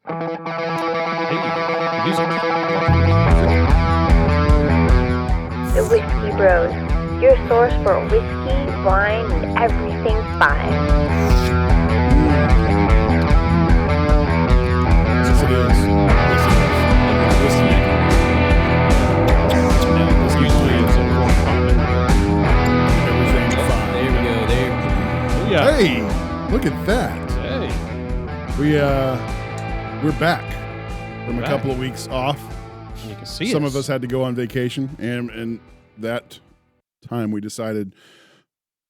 Hey, music. The Whiskey Bros, your source for whiskey, wine, and everything fine. Yes, it is. Yes, it is. And this usually is a corn popping. Everything fine. There we go. There. Oh, yeah. Hey, look at that. Hey. We're back from Back. a couple of weeks off. And you can see Some of us had to go on vacation, and that time we decided,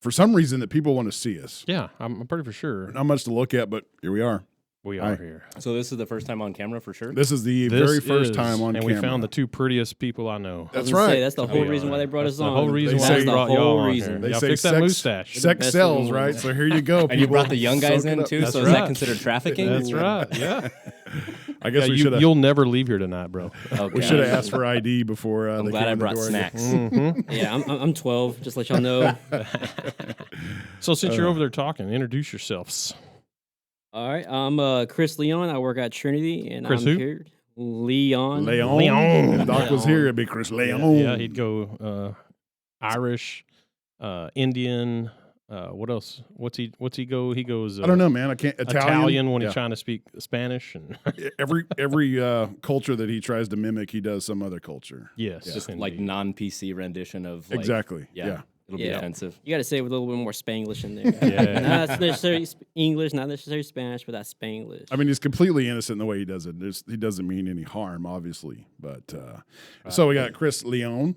for some reason, that people want to see us. Yeah, I'm pretty for sure. Not much to look at, but here we are. We Hi. are here. So this is the first time on camera for sure? This is the This very first is, time on and camera. we found the two prettiest people I know. That's I was gonna right. say, that's the whole reason why they brought That's us the on. whole reason They why say they the brought y'all whole on reason. here. They Y'all say fix that sex- mustache. Sex Best sells, thing- right? So here you go. And you brought the young guys Soak it in up. too, That's so is right. that considered trafficking? That's right. Yeah. I guess we should have. You'll never leave here tonight, bro. Okay. We should have asked for ID before. I'm they glad came I in the brought door. snacks. Mm-hmm. Yeah, I'm 12. Just to let y'all know. So since you're over there talking, introduce yourselves. All right, I'm Chris Leon. I work at Trinity, and Chris I'm who? here. Leon. Leon. If Doc was Leon. here, it'd be Chris Leon. Yeah, he'd go Irish, Indian. What else? What's he go? He goes. I don't know, man. I can't Italian when Yeah. he's trying to speak Spanish, and every culture that he tries to mimic, he does some other culture. yes, Just indeed. like non-PC rendition of like, Exactly. Yeah. Yeah. It'll be Yeah. offensive. You got to say it with a little bit more Spanglish in there. Yeah. Not necessarily English, not necessarily Spanish, but that's Spanglish. I mean, he's completely innocent in the way he does it. He doesn't mean any harm, obviously. But so we got Chris Leon.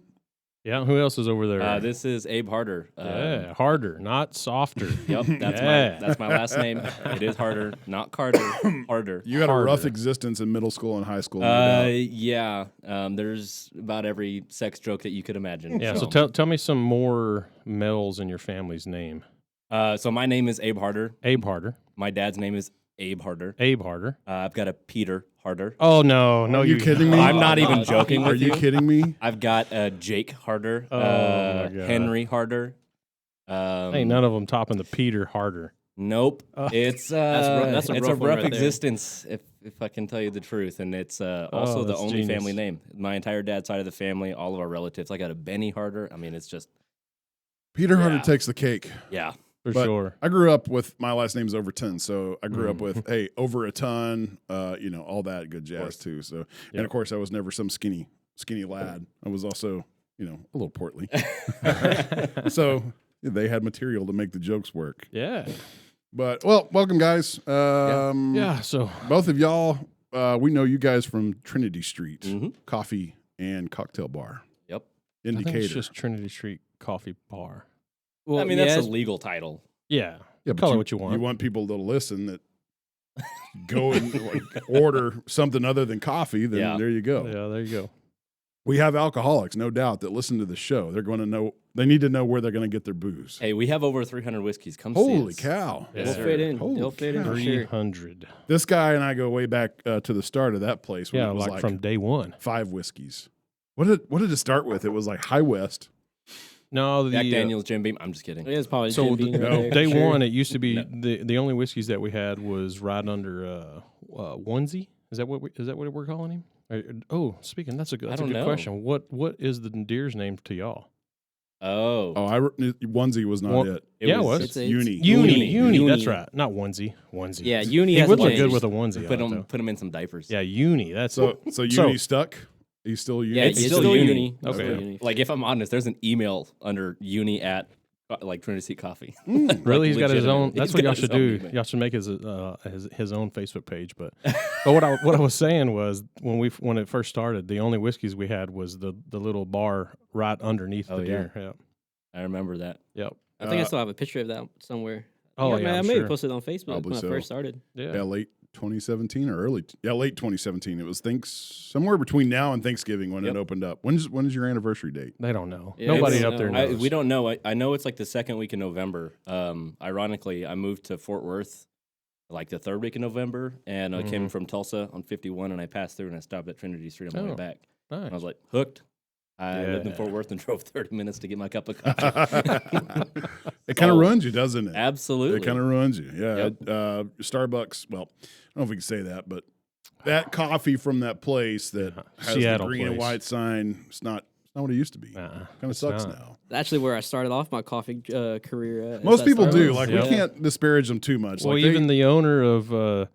Yeah, who else is over there? This is Abe Harder. Yeah, harder, not softer. Yep, that's my last name. It is Harder, not Carter. Harder. You had a rough Harder. existence in middle school and high school. no doubt. Yeah. There's about every sex joke that you could imagine. Yeah, so tell me some more males in your family's name. So my name is Abe Harder. Abe Harder. My dad's name is Abe Harder. Abe Harder. I've got a Peter Harder. Oh no, Are you kidding me? I'm not even joking Are with you you. kidding me? I've got Jake Harder. Oh, my God. Henry Harder. Ain't none of them topping the Peter Harder. Nope. It's that's a it's a rough one rough right there. existence if I can tell you the truth, and it's also the that's only genius. family name. My entire dad's side of the family, all of our relatives. I got a Benny Harder. I mean, it's just Peter Harder Yeah. takes the cake. yeah. For But sure. I grew up with my last name's Overton, so I grew up Mm. with over a ton, all that good jazz too. So, and of course, I was never some skinny lad. I was also, a little portly. So they had material to make the jokes work. Yeah. But welcome guys. Yeah. So Both of y'all, we know you guys from Trinity Street Mhm. Coffee and Cocktail Bar. Yep. I think Indicator. it's just Trinity Street Coffee Bar. Well, I mean, that's a legal title. Yeah. Yeah, but Call it what you want. You want people to listen that go and order something other than coffee, then Yeah. there you go. Yeah, there you go. We have alcoholics, no doubt, that listen to the show. They're going to know, they need to know where they're going to get their booze. Hey, we have over 300 whiskeys. Come see Holy us. cow. Yeah. They'll sir. fit in. Holy They'll fit in cow. for sure. 300. This guy and I go way back to the start of that place when Yeah, it was like from day one. 5 whiskeys. What did it start with? It was like High West. No, the Jack Daniels, Jim Beam. I'm just kidding. It is probably So Jim Beam right there, day for sure. one, it used to be the only whiskeys that we had was right under onesie. Is that what we're calling him? Speaking, that's a good don't know. question. What is the deer's name to y'all? Oh. Onesie was not One- it. Yeah, it was. It's Uni. Uni. That's Uni. right. Not onesie. Onesie. Yeah, Uni He has would look changed. good with a onesie. Put on it, though. them in some diapers. Yeah, uni. That's So so. Uni stuck? He's still Uni? Yeah, It's it's still still Uni. Uni. Okay. Still Uni. Like, if I'm honest, there's an email under uni at like Trinity Coffee. Really, he's got his own. legitimately. That's He's what got y'all his should own do. email. Y'all should make his own Facebook page. But what I was saying was when it first started, the only whiskeys we had was the little bar right underneath Oh, the deer. Yep. I remember that. Yep. I think I still have a picture of that somewhere. Oh, I yeah, I I'm may sure. have posted it on Facebook Probably when so. I first started. Yeah, late 2017 or late 2017. It was somewhere between now and Thanksgiving when Yep. it opened up. When is your anniversary date? They don't know. Yeah, Nobody it's- up there no. knows. We don't know. I know it's like the second week in November. Ironically, I moved to Fort Worth like the third week in November, and I came from Tulsa on 51, and I passed through and I stopped at Trinity Street on my way Oh, back. Nice. And I was like, hooked. I lived in Yeah. Fort Worth and drove 30 minutes to get my cup of coffee. It kind of Oh, ruins you, doesn't it? Absolutely. It kind of ruins you. Yeah. Yep. Starbucks. Well, I don't know if we can say that, but that coffee from that place that has Seattle the green and place. white sign. It's not what it used to be. Uh-uh, Kind of it's sucks not. now. That's actually where I started off my coffee career. At, Most at people do. Starbucks. Like Yeah. we can't disparage them too much. Well, like even the owner of, I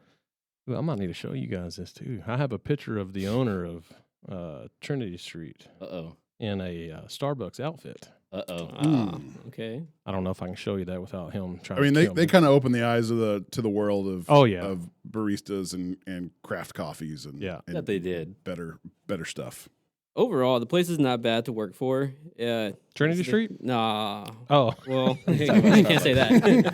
might need to show you guys this too. I have a picture of the owner of Trinity Street Uh-oh. in a Starbucks outfit. Uh-oh. Okay. I don't know if I can show you that without him trying. I mean, to kill they me. kind of open the eyes of the world of of baristas and craft coffees and Yeah. and That they did. better stuff. Overall, the place is not bad to work for. Trinity Street. Nah. Oh, Well, I can't say that. Good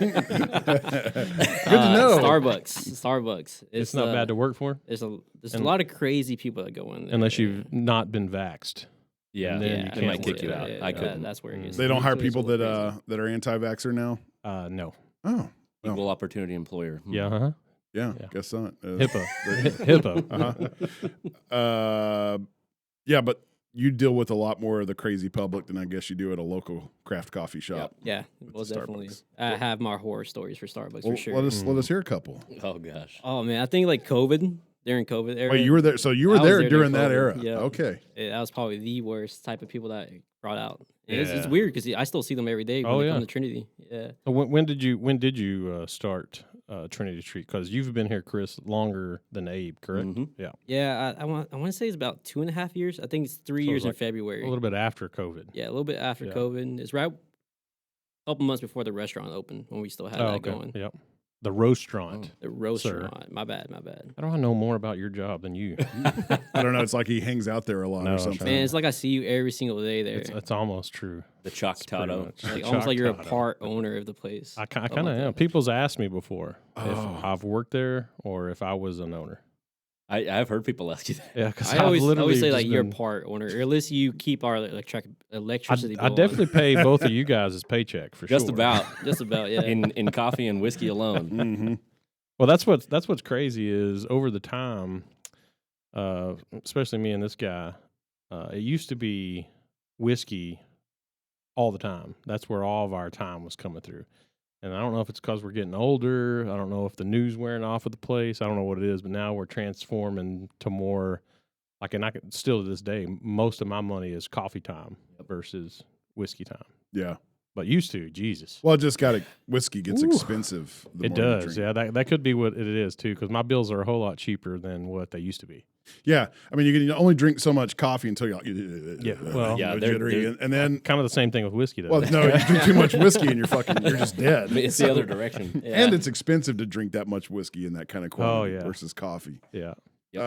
to know. Starbucks. it's not bad to work for There's a And- lot of crazy people that go in there. unless you've not been vaxxed. Yeah. And then you They can't might kick work you there. out. I couldn't. That's where it gets. They don't hire it gets a people little crazy. that are anti-vaxxer now. No. Oh, well, Equal opportunity employer. Yeah. Uh-huh. yeah, Yeah. guess not. HIPAA. HIPAA. Yeah, but you deal with a lot more of the crazy public than I guess you do at a local craft coffee shop. Yeah, well, the definitely. Starbucks. I have my horror stories for Starbucks Well, for sure. let us hear a couple. Oh, gosh. Oh man, I think like during COVID era. Wait, you were there, so you were I was there there during during that COVID, era. yeah. Okay. That was probably the worst type of people that brought out. And It's Yeah. weird because I still see them every day when Oh, they yeah. come to Trinity. Yeah. So when did you start Trinity Street? Because you've been here, Chris, longer than Abe, correct? Mhm. Yeah, Yeah, I want to say it's about 2.5 years. I think it's 3 So years it's in like February. a little bit after COVID. Yeah, a little bit after Yeah. COVID. It's right a couple months before the restaurant opened when we still had that going. Yep. The roastraunt. The restaurant. My bad. How do I know more about your job than you? I don't know. It's like he hangs out there a lot No, or I'm something. trying Man, it's like I see you every single day there. It's almost true. The Chalk It's pretty Tato. much. Like, The almost like you're a Choctaw. part owner of the place. I Something kind of like am. that. People's asked me before Oh. if I've worked there or if I was an owner. I've heard people ask you that. Yeah, because I always say like you're part owner, or at least you keep our electricity. I bill definitely on. pay both of you guys' paycheck for Just sure. about. Just about, yeah. In coffee and whiskey alone. Mm-hmm. Well, that's what's crazy is over the time, especially me and this guy, it used to be whiskey all the time. That's where all of our time was coming through. And I don't know if it's because we're getting older. I don't know if the news wearing off of the place. I don't know what it is, but now we're transforming to more like, and I can still to this day, most of my money is coffee time versus whiskey time. Yeah. But used to, Jesus. Well, just whiskey gets Ooh. expensive. The It more you does, drink. yeah. That could be what it is too, because my bills are a whole lot cheaper than what they used to be. Yeah. I mean, you can only drink so much coffee until you're like, well, Yeah, jittery, they're- and then, Kind of the same thing with whiskey, though. well, no, you drink too much whiskey and you're just dead. I mean, it's the other direction. Yeah. And it's expensive to drink that much whiskey in that kind of quantity yeah. versus coffee. Yeah. Yep.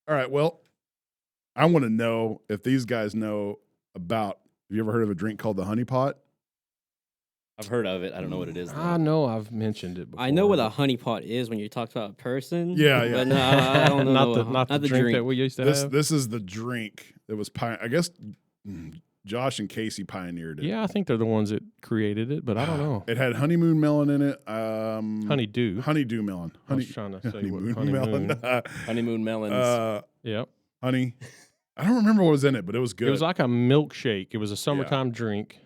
All right. Well, I want to know if these guys know about. Have you ever heard of a drink called the honey pot? I've heard of it. I don't know what it is. Though. I know I've mentioned it before. I know what a honey pot is when you talk about a person. Yeah, yeah. But no, I don't know. not the drink that we used to have. This is the drink that was I guess Josh and Casey pioneered it. Yeah, I think they're the ones that created it, but I don't know. It had honeymoon melon in it. Honeydew. Honeydew melon. I was trying to say honeymoon what melon. Honeymoon melons. Yep. Honey. I don't remember what was in it, but it was good. It was like a milkshake. It was a summertime drink,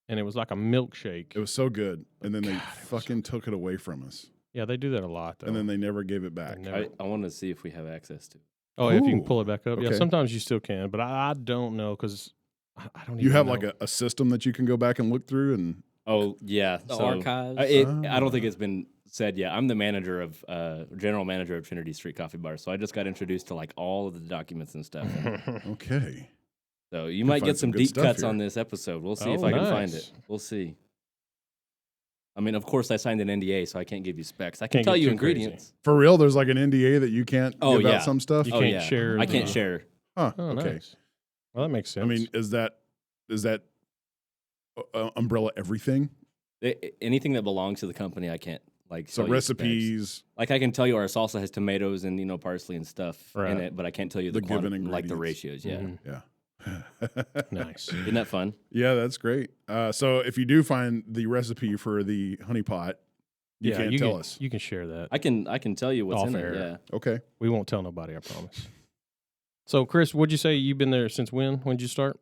and it was like a milkshake. It was so good, and then they God, fucking took it away from us, Yeah, they do that a lot, though. and then they never gave it back. They never- I want to see if we have access to it. oh, if you can Ooh, pull it back up. Yeah, okay. sometimes you still can, but I don't know because I don't even You have know. like a system that you can go back and look through, and Oh, yeah. The so, archives. I don't think it's been said yet. I'm the manager of, general manager of Trinity Street Coffee Bar. So I just got introduced to like all of the documents and stuff. okay. So you Can might find get some some good deep stuff cuts here. on this episode. We'll see if Oh, I can find nice. it. We'll see. I mean, of course, I signed an NDA, so I can't give you specs. I can Can't tell get you too crazy. ingredients. For real, there's like an NDA that you can't Oh, give yeah. out some stuff. You Oh can't yeah, share I can't the- share. Huh. Oh, okay. nice. Well, that makes sense. I mean, is that umbrella everything? Anything that belongs to the company, I can't like. So tell you specs. recipes. Like I can tell you our salsa has tomatoes and parsley and stuff Right. in it, but I can't tell you The the, given like the ingredients. ratios. Yeah, Mhm. Yeah. Nice. isn't that fun? Yeah, that's great. So if you do find the recipe for the honey pot, you can't tell can, us. You can share that. I can tell you what's Off in air. it. Yeah, Okay. We won't tell nobody, I promise. So, Chris, what'd you say you've been there since when? When did you start?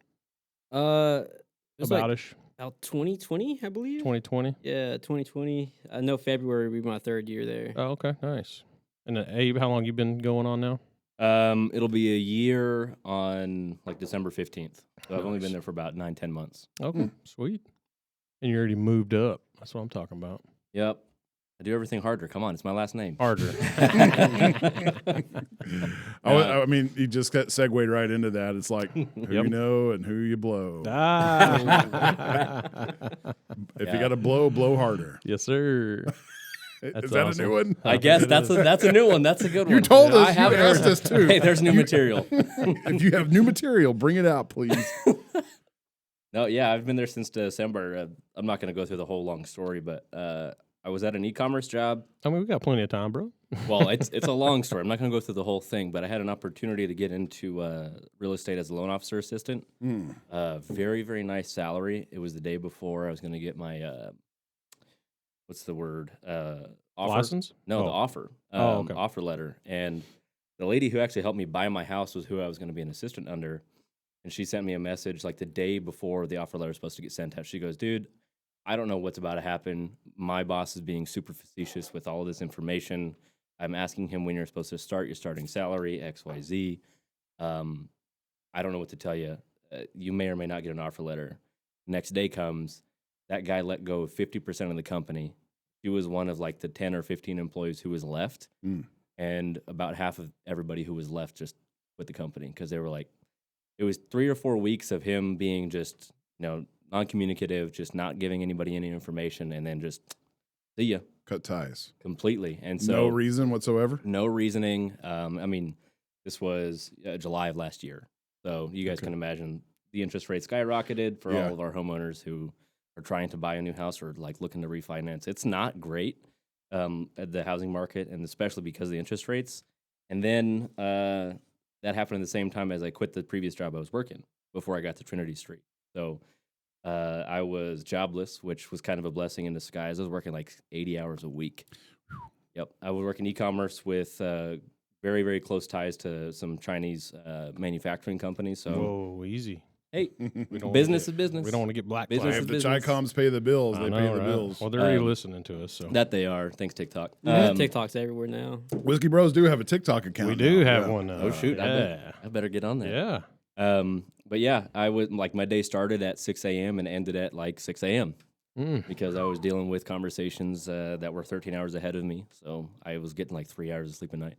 It was like About-ish? about 2020, I believe. 2020? Yeah, 2020. I know February will be my third year there. Oh, okay. Nice. And Abe, how long you been going on now? It'll be a year on like December 15th. So I've only been Nice. there for about 9-10 months. Okay, sweet. And you already moved up. That's what I'm talking about. Yep. I do everything harder. Come on, it's my last name. Harder. I mean, you just got segued right into that. It's like who you Yep. know and who you blow. Ah. If you got to blow harder. Yes, sir. Is that awesome. a new one? I guess It that's a new one. That's a good one. You told I us. You haven't asked heard- us too. Hey, there's new material. If you have new material, bring it out, please. No, yeah, I've been there since December. I'm not going to go through the whole long story, but I was at an e-commerce job. I mean, we got plenty of time, bro. Well, it's a long story. I'm not going to go through the whole thing, but I had an opportunity to get into real estate as a loan officer assistant. Very, very nice salary. It was the day before I was going to get my what's the word? Offer? License? No, the Oh. offer. Okay. Offer letter. And the lady who actually helped me buy my house was who I was going to be an assistant under. And she sent me a message like the day before the offer letter was supposed to get sent out. She goes, dude, I don't know what's about to happen. My boss is being super facetious with all of this information. I'm asking him when you're supposed to start, your starting salary, XYZ. I don't know what to tell you. You may or may not get an offer letter. Next day comes, that guy let go of 50% of the company. He was one of like the 10 or 15 employees who was left. And about half of everybody who was left just quit the company because they were like, it was 3 or 4 weeks of him being just, non-communicative, just not giving anybody any information, and then just see ya Cut ties. completely. And so No reason whatsoever. no reasoning. I mean, this was July of last year, so you guys can imagine the interest rate skyrocketed for all of our homeowners who are trying to buy a new house or like looking to refinance. It's not great at the housing market, and especially because of the interest rates. And then that happened at the same time as I quit the previous job I was working before I got to Trinity Street. So I was jobless, which was kind of a blessing in disguise. I was working like 80 hours a week. Yep. I was working e-commerce with very, very close ties to some Chinese manufacturing companies. So, Whoa, easy. hey, We don't business wanna is business. We don't want to get black Business flagged. If the business. Chi-Coms pay the bills, I they know, pay the right? bills. Well, they're already Um, listening to us, so That they are. Thanks, TikTok. TikTok's everywhere now. Whiskey Bros do have a TikTok account. we do now. have Yeah. one now. Oh, shoot. Yeah. I better get on there. Yeah. But yeah, I would like my day started at 6 a.m. and ended at like 6 a.m. Because I was dealing with conversations that were 13 hours ahead of me. So I was getting like 3 hours of sleep a night.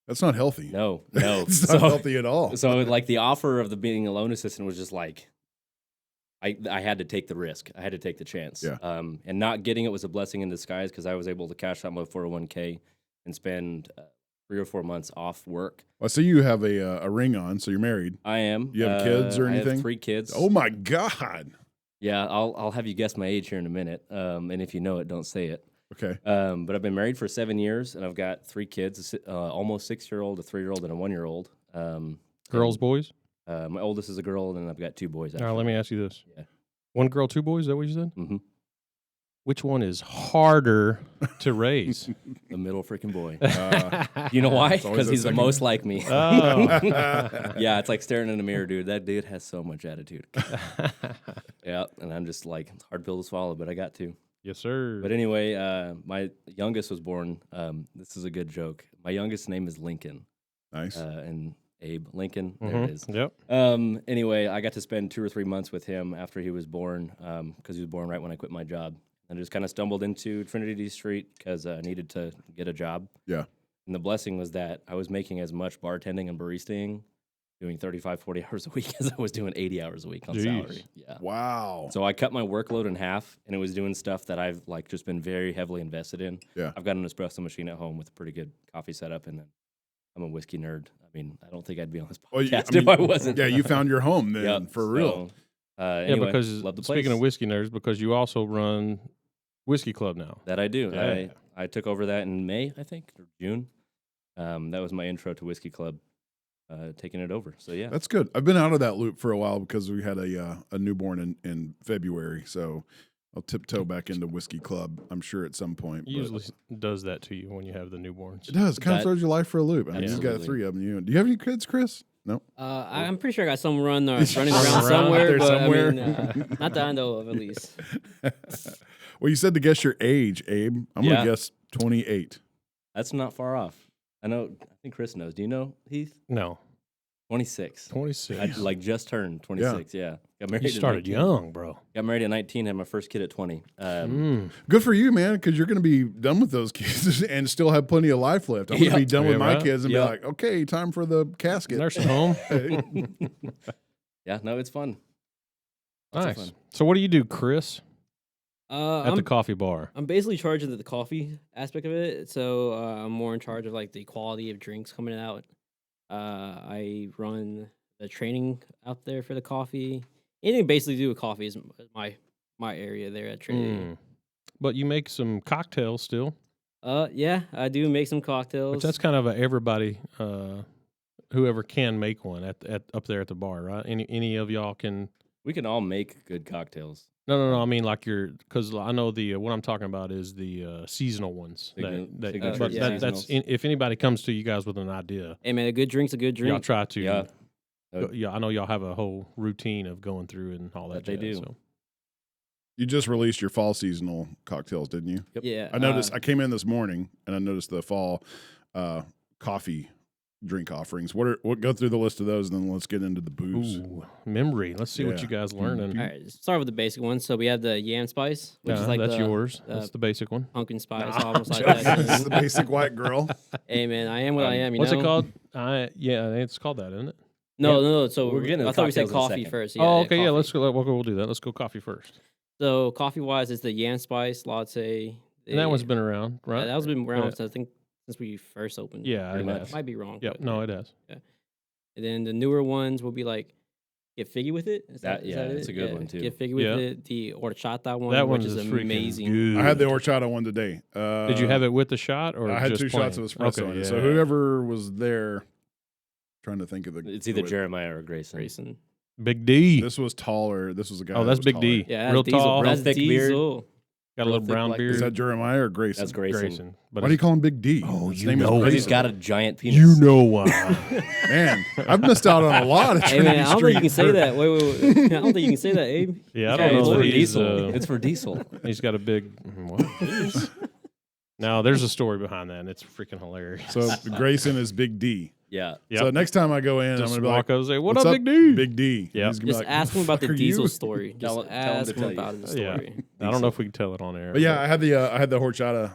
That's not healthy. No. It's not healthy at all. So like the offer of the being a loan assistant was just like, I had to take the risk. I had to take the chance. Yeah. And not getting it was a blessing in disguise because I was able to cash out my 401k and spend 3 or 4 months off work. I see you have a ring on, so you're married. I am. You have kids or I anything? have 3 kids. Oh my God. Yeah, I'll have you guess my age here in a minute. And if you know it, don't say it. Okay. But I've been married for 7 years, and I've got 3 kids, almost 6-year-old, a 3-year-old, and a 1-year-old. Girls, boys? My oldest is a girl, and then I've got 2 boys. All right, let me ask you this. Yeah. 1 girl, 2 boys, is that what you said? Mm-hmm. Which one is harder to raise? The middle freaking boy. You know why? It's always Because that he's the second most one. like me. Oh. Yeah, it's like staring in a mirror, dude. That dude has so much attitude. Yeah, and I'm just like, hard pill to swallow, but I got to. Yes, sir. But anyway, my youngest was born. This is a good joke. My youngest name is Lincoln. Nice. And Abe Lincoln. There Mhm. it is. Yep. Anyway, I got to spend 2 or 3 months with him after he was born, because he was born right when I quit my job. And I just kind of stumbled into Trinity Street because I needed to get a job. Yeah. And the blessing was that I was making as much bartending and baristaing, doing 35, 40 hours a week as I was doing 80 hours a week on Jeez. salary. Yeah. Wow. So I cut my workload in half, and it was doing stuff that I've like just been very heavily invested in. Yeah. I've got an espresso machine at home with a pretty good coffee setup, and then I'm a whiskey nerd. I mean, I don't think I'd be on this Well, podcast if I wasn't. Yeah, you found your home then, Yep. for real. So, Yeah, anyway, because love the speaking place. of whiskey nerds, because you also run Whiskey Club now. That I do. Yeah. I took over that in May, I think, or June. That was my intro to Whiskey Club, taking it over. So yeah, That's good. I've been out of that loop for a while because we had a newborn in February. So I'll tiptoe back into Whiskey Club, I'm sure, at some point. It but usually does that to you when you have the newborns. it does. Kind of That- throws your life for a loop. I mean, you've got Absolutely. 3 of them. Do you have any kids, Chris? No? I'm pretty sure I got some running around Running around somewhere, there but somewhere. I mean, not that I know of, at least. Well, you said to guess your age, Abe. I'm going Yeah. to guess 28. that's not far off. I know. I think Chris knows. Do you know Heath? No, 26. 26. I like just turned 26. Yeah. Got married You at started 19. young, bro. Got married at 19. Had my first kid at 20. Good for you, man, because you're going to be done with those kids and still have plenty of life left. I'm going to be done with my right? kids and be like, okay, time for the casket. Nursing home. Yeah. No, it's fun. Lots of Nice. fun. So what do you do, Chris, at the I'm coffee bar? I'm basically charged of the coffee aspect of it, so I'm more in charge of like the quality of drinks coming out. I run the training out there for the coffee. Anything basically to do with coffee is my area there at Trinity. Mm. But you make some cocktails still, Yeah, I do make some cocktails. which that's kind of a everybody, whoever can make one at up there at the bar, right? Any of y'all can. We can all make good cocktails. No. I mean, like because I know what I'm talking about is the seasonal ones. Signature But yeah. that's seasonals. if anybody comes to you guys with an idea, Hey man, a good drink's a good y'all drink. try to. Yeah. Yeah, I know y'all have a whole routine of going through and all that. That they jazz, do. So. You just released your fall seasonal cocktails, didn't you? Yep. Yeah, I noticed. I came in this morning and I noticed the fall coffee drink offerings. What go through the list of those, and then let's get into the booze. Ooh, memory. Let's see what Yeah. you guys learning. All right, let's start with the basic one. So we have the yam spice, which Yeah, is like that's the yours. That's the basic one. pumpkin spice, Nah, almost like this is the that. basic white girl. Hey man, I am what I am. You What's know? it called? Yeah, it's called that, isn't it? No. So We're getting to I the thought we said cocktails in a coffee second. first. Oh, okay. Yeah, coffee. let's go. We'll do that. Let's go coffee first. So coffee wise, it's the yam spice latte. And that one's been around, right? That one's been around Yeah. I think since we first opened. Yeah, pretty it much. has. Might be wrong. Yep. but No, yeah. it has. And then the newer ones will be like Get Figgy with It. Is That- is yeah, it? that's a good one, too. Get Figgy with Yeah. It. The horchata one, That one which is freaking amazing. good. I had the horchata one today. Did you have it with the shot or I had just 2 shots of plain? espresso Okay, in it. yeah. So whoever was there, trying to think of the. It's either the- Jeremiah or Grayson. Grayson. Big D. This was taller. This was a guy. Oh, that that's was Big taller. D. Yeah, Real that's Diesel. tall. That's thick beard. Diesel. Got a little thick brown black- beard. Is that Jeremiah or Grayson? That's Grayson. Grayson. But Why do you it's- call him Big D? Oh, His you name is know. Because Grayson. he's got a giant penis. you know why? Man, I've missed out on a lot of Hey Trinity man, I don't think you can Street. say that. Wait. I don't think you can say that, Abe. Yeah, I Yeah, don't know it's if for he's, diesel. It's for diesel. he's got a big. What? Now, there's a story behind that, and it's freaking hilarious. So Grayson is Big D. Yeah. Yep. So next time I go in, I'm Just gonna be like, walk up and say, "What "What's up, Big D?" Big D. Yep. He's gonna be Just like, ask him about the "Fuck are Diesel you?" story. Just Tell him to ask him tell you. about the Yeah. story. I don't know if we can tell it on air. But yeah, I had the horchata.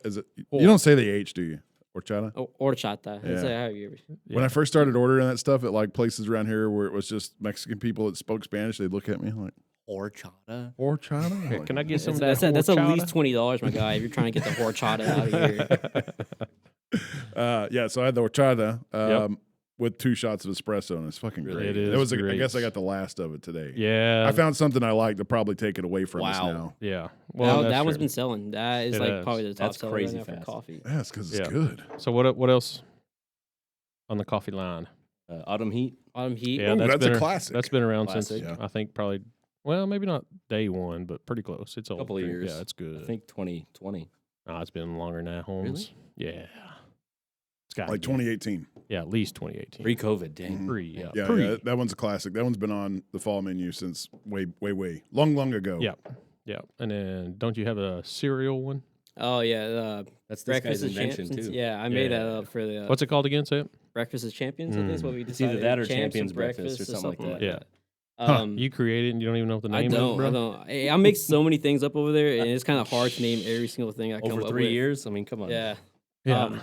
Is it? You don't say the H, do you? Horchata. Oh, horchata. Yeah. Say how you. When I first started ordering that stuff at like places around here where it was just Mexican people that spoke Spanish, they'd look at me like Horchata. horchata. Here, can I get some That's, of that? that's at least horchata? $20, my guy. If you're trying to get the horchata out of here. Yeah, so I had the horchata Yep. with 2 shots of espresso, and it's fucking Really? great. It is That was, I great. guess, I got the last of it today. Yeah, I found something I like to probably take it away from us Wow. now. yeah. Well, that that's one's true. been selling. That is It like has. probably the top That's seller crazy right now for fast. coffee. Yeah, it's because it's Yeah. good. So what else on the coffee line? Autumn heat. Autumn Heat. Yeah, Ooh, that's been a classic. That's been around since Classic. Yeah. I think probably. Well, maybe not day one, but pretty close. It's old. Couple of years. Yeah, it's good. I think 2020. No, it's been longer than that, Holmes. Yeah, it's got Like 2018. Yeah, at least 2018. Pre-COVID. Dang. Mhm. Pre, yeah, Yeah, pre. yeah, that one's a classic. That one's been on the fall menu since way long ago. Yeah, yeah. And then don't you have a cereal one? Oh yeah, That's this Breakfast guy's of invention Champions. too. Yeah, I made that Yeah. up for the What's it called again? Say it. Breakfast of Champions. I think is what we It's decided. either that or Champs Champions of Breakfast or something like that. Huh. You created it and you don't even know what the name I is, don't. bro? I don't. I make so many things up over there, and it's kind of hard to name every single thing I come Over up 3 with. years. I mean, come on. Yeah. Yeah.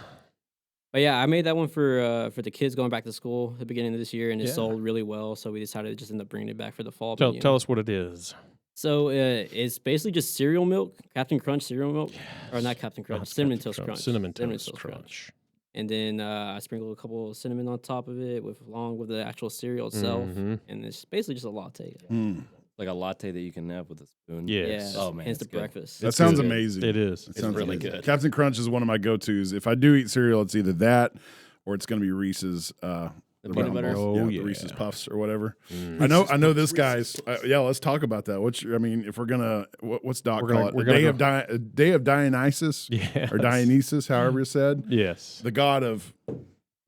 But yeah, I made that one for the kids going back to school at the beginning of this year, and it Yeah. sold really well. So we decided to just end up bringing it back for the fall. Tell, menu. tell us what it is. So it's basically just cereal milk, Captain Crunch cereal milk, or not Captain Crunch, Not Cinnamon Captain Toast Crunch. Cinnamon Toast Crunch. And then I sprinkle a couple of cinnamon on top of it, along with the actual cereal itself, Mhm. and it's basically just a latte. Mm. Like a latte that you can have with a spoon. Yes. Yeah, Oh, man, hence it's the good. breakfast. That It's sounds good. amazing. It is. It sounds really amazing. good. Captain Crunch is one of my go-tos. If I do eat cereal, it's either that or it's going to be Reese's. The peanut round butter? balls. Oh, the yeah. Reese's Puffs or whatever. Mm. I know this guy's. Yeah, let's talk about that. I mean, if we're gonna, what's Doc We're gonna- call it? we're A gonna day of Dionysus Yeah. or Dionysus, however it's said. Yes. The god of